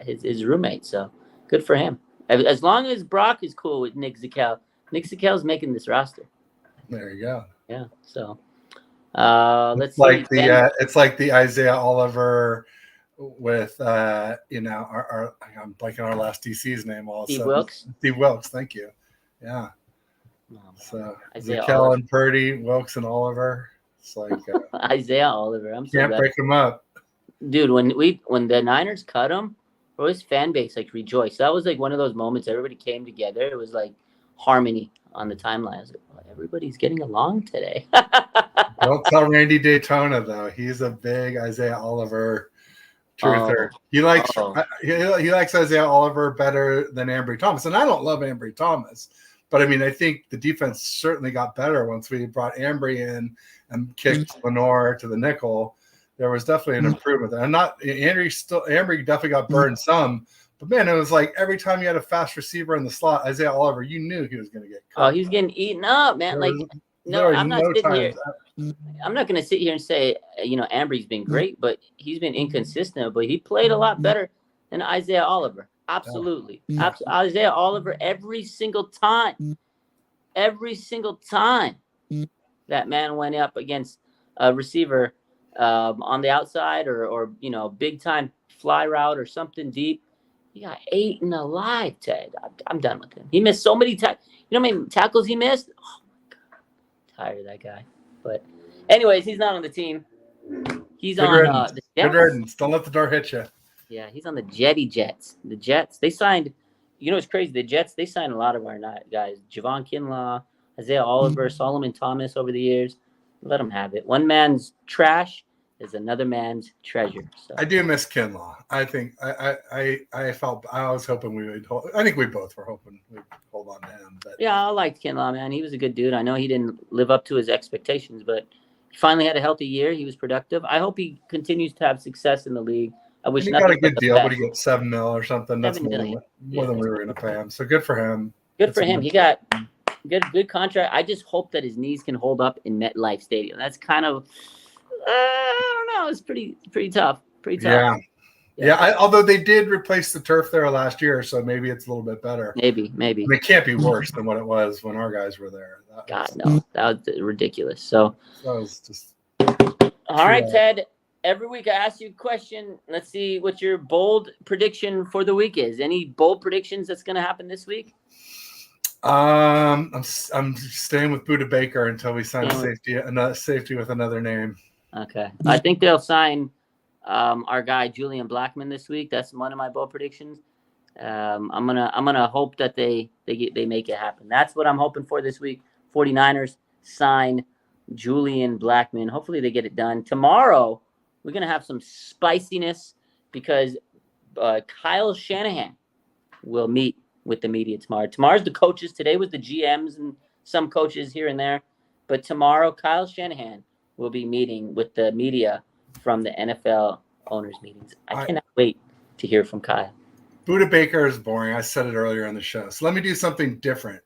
his roommate. So good for him. As long as Brock is cool with Nick Zakelj, Nick Zakelj's making this roster. There you go. Yeah. So let's see. It's like the Isaiah Oliver with our I'm blanking on our last DC's name also. Steve Wilkes. Steve Wilkes, thank you. Yeah. Oh, so Isaiah Zakelj Oliver. and Purdy, Wilkes and Oliver. It's like Isaiah Oliver. I'm so can't glad. break them up. Dude, when the Niners cut him, his fan base like rejoiced. That was like one of those moments everybody came together. It was like harmony on the timeline. I was like, oh, everybody's getting along today. Don't tell Randy Daytona though. He's a big Isaiah Oliver truther. He likes he likes Isaiah Oliver better than Ambry Thomas, and I don't love Ambry Thomas, but I mean I think the defense certainly got better once we brought Ambry in and kicked Lenore to the nickel. There was definitely an improvement there. Ambry definitely got burned some, but man, it was like every time you had a fast receiver in the slot, Isaiah Oliver, you knew he was going to get cut. Oh, he's getting eaten up, man. I'm not sitting here. I'm not going to sit here and say, Ambry's been great, but he's been inconsistent. But he played a lot better than Isaiah Oliver. Absolutely. Isaiah Oliver, every single time that man went up against a receiver on the outside or big time fly route or something deep, he got eaten alive, Ted. I'm done with him. He missed so many times. You know how many tackles he missed? Oh, my God. Tired of that guy. But anyways, he's not on the team. He's on the Jets. Good riddance. Don't let the door hit you. Yeah, he's on the Jets. The Jets, they signed, it's crazy. The Jets, they signed a lot of our guys. Javon Kinlaw, Isaiah Oliver, Solomon Thomas over the years. Let them have it. One man's trash is another man's treasure. So I do miss Kinlaw. I think I was hoping we would hold. I think we both were hoping we'd hold on to him. But yeah, I liked Kinlaw, man. He was a good dude. I know he didn't live up to his expectations, but he finally had a healthy year. He was productive. I hope he continues to have success in the league. I wish he nothing got a good but the deal, best. but he got $7 million or something. That's more than we were going to pay him. So good for him. Good for him. He got good contract. I just hope that his knees can hold up in MetLife Stadium. That's kind of I don't know. It's pretty tough. Pretty tough. Yeah. Although they did replace the turf there last year, so maybe it's a little bit better. Maybe. I mean, it can't be worse than what it was when our guys were there. No, that was ridiculous. So that was just. All right, Ted. Every week I ask you a question. Let's see what your bold prediction for the week is. Any bold predictions that's going to happen this week? I'm staying with Buda Baker until we sign safety with another name. Okay, I think they'll sign our guy Julian Blackmon this week. That's one of my bold predictions. I'm gonna hope that they make it happen. That's what I'm hoping for this week. 49ers sign Julian Blackmon. Hopefully they get it done tomorrow. We're gonna have some spiciness because Kyle Shanahan will meet with the media tomorrow. Tomorrow's the coaches. Today was the GMs and some coaches here and there. But tomorrow, Kyle Shanahan will be meeting with the media from the NFL owners meetings. I cannot wait to hear from Kyle. Buda Baker is boring. I said it earlier in the show. So let me do something different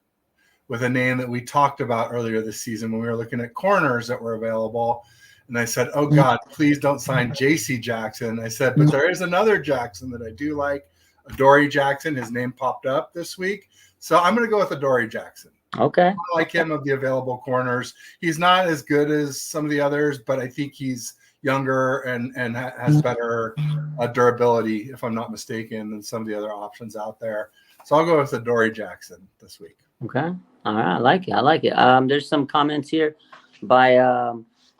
with a name that we talked about earlier this season when we were looking at corners that were available. And I said, oh, God, please don't sign J.C. Jackson. I said, but there is another Jackson that I do like. Adoree Jackson, his name popped up this week. So I'm going to go with Adoree Jackson. Okay. I like him of the available corners. He's not as good as some of the others, but I think he's younger and has better durability, if I'm not mistaken, than some of the other options out there. So I'll go with Adoree Jackson this week. Okay. All right. I like it. There's some comments here by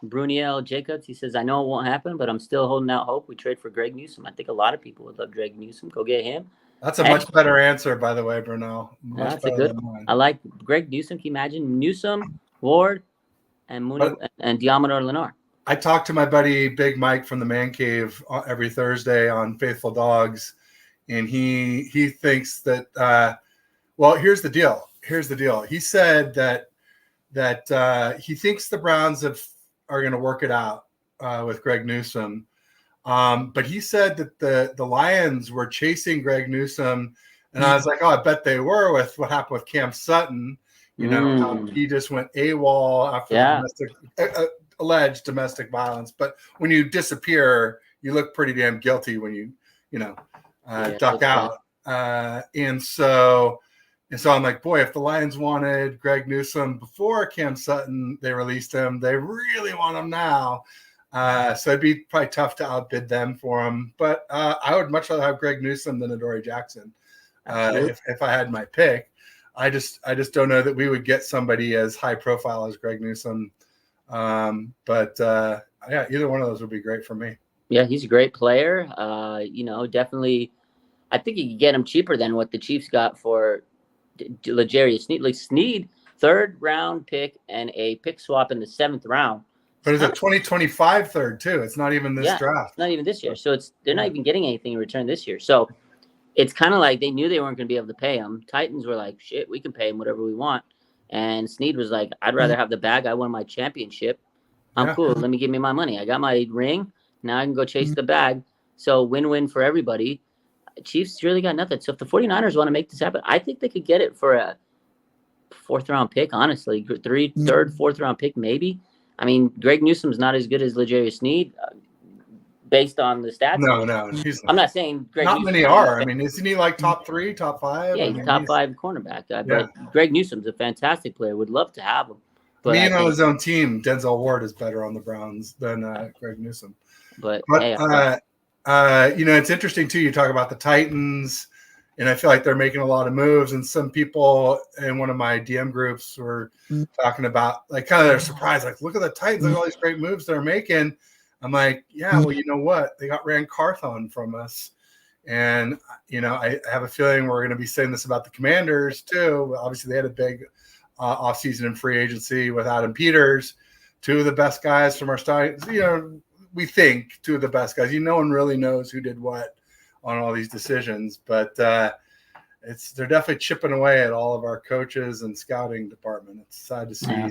Bruniel Jacobs. He says, I know it won't happen, but I'm still holding out hope we trade for Greg Newsome. I think a lot of people would love Greg Newsome. Go get him. That's a much better answer, by the way, Brunel. That's a good one. I like Greg Newsome. Can you imagine Newsome, Ward, and Mooney and Diamador Lenore? I talk to my buddy Big Mike from the Man Cave every Thursday on Faithful Dogs, and he thinks that well, here's the deal. He said that he thinks the Browns are going to work it out with Greg Newsome. But he said that the Lions were chasing Greg Newsome, and I was like, oh, I bet they were with what happened with Cam Sutton. How he just went AWOL after alleged domestic violence, but when you disappear, you look pretty damn guilty when you duck out. And so I'm like, boy, if the Lions wanted Greg Newsome before Cam Sutton, they released him. They really want him now. So it'd be probably tough to outbid them for him. But I would much rather have Greg Newsome than Adoree Jackson if I had my pick. I just don't know that we would get somebody as high profile as Greg Newsome. But either one of those would be great for me. Yeah, he's a great player. Definitely. I think you could get him cheaper than what the Chiefs got for L'Jarius Sneed. Like Sneed, 3rd round pick and a pick swap in the 7th round. But it's a 2025 third too. It's not even this draft. It's not even this year. So they're not even getting anything in return this year. So it's kind of like they knew they weren't going to be able to pay him. Titans were like, shit, we can pay him whatever we want. And Sneed was like, I'd rather have the bag. I won my championship. I'm cool. Let me give me my money. I got my ring. Now I can go chase the bag. So win-win for everybody. Chiefs really got nothing. So if the 49ers want to make this happen, I think they could get it for a 4th round pick, honestly. 3rd, 4th round pick, maybe. I mean, Greg Newsome's not as good as L'Jarius Sneed based on the stats. No. I'm not saying Greg Not Newsome many are. I mean, isn't he like top 3, top 5? Yeah, he's top 5 cornerback. But Greg Newsome's a fantastic player. Would love to have him. But on his own team, Denzel Ward is better on the Browns than Greg Newsome. But it's interesting too. You talk about the Titans, and I feel like they're making a lot of moves. And some people in one of my DM groups were talking about like kind of their surprise, like, look at the Titans, look at all these great moves they're making. I'm like, yeah, well, you know what? They got Rand Carthon from us. And, I have a feeling we're going to be saying this about the Commanders too. Obviously, they had a big offseason in free agency with Adam Peters, 2 of the best guys from our starting, we think 2 of the best guys. No one really knows who did what on all these decisions, but they're definitely chipping away at all of our coaches and scouting department. It's sad to see.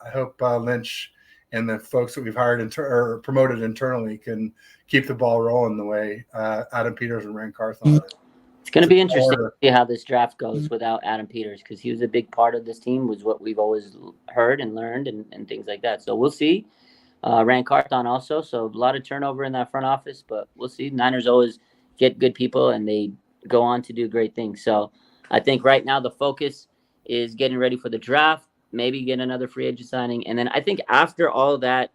I hope Lynch and the folks that we've hired or promoted internally can keep the ball rolling the way Adam Peters and Rand Carthon. It's going to be interesting to see how this draft goes without Adam Peters, because he was a big part of this team, was what we've always heard and learned and things like that. So we'll see. Rand Carthon also, so a lot of turnover in that front office, but we'll see. Niners always get good people, and they go on to do great things. So I think right now the focus is getting ready for the draft, maybe get another free agent signing, and then I think after all that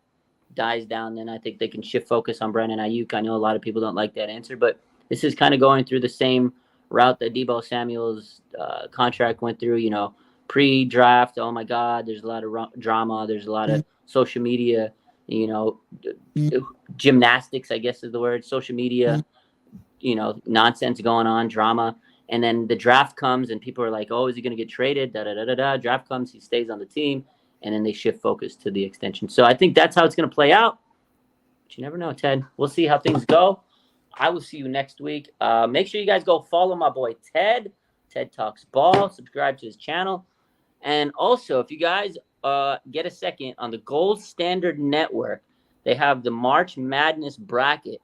dies down, then I think they can shift focus on Brandon Aiyuk. I know a lot of people don't like that answer, but this is kind of going through the same route that Deebo Samuel's contract went through, pre-draft. Oh, my God, there's a lot of drama. There's a lot of social media, gymnastics, I guess is the word, social media, nonsense going on, drama. And then the draft comes and people are like, oh, is he going to get traded? Draft comes, he stays on the team, and then they shift focus to the extension. So I think that's how it's going to play out. But you never know, Ted. We'll see how things go. I will see you next week. Make sure you guys go follow my boy Ted. Ted Talks Ball. Subscribe to his channel. And also, if you guys get a second on the Gold Standard Network, they have the March Madness bracket.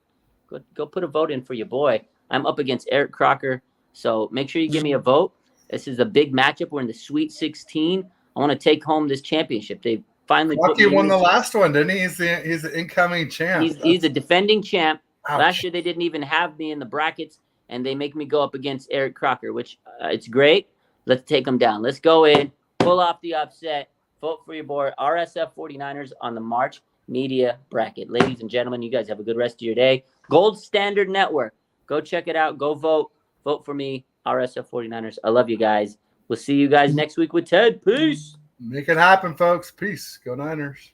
Go put a vote in for your boy. I'm up against Eric Crocker, so make sure you give me a vote. This is a big matchup. We're in the Sweet 16. I want to take home this championship. They finally won the last one, didn't he? He's the incoming champ. He's the defending champ. Ouch. Last year they didn't even have me in the brackets, and they make me go up against Eric Crocker, which it's great. Let's take him down. Let's go in, pull off the upset, vote for your boy, RSF 49ers on the March Media bracket. Ladies and gentlemen, you guys have a good rest of your day. Gold Standard Network. Go check it out. Go vote. Vote for me, RSF 49ers. I love you guys. We'll see you guys next week with Ted. Peace. Make it happen, folks. Peace. Go Niners.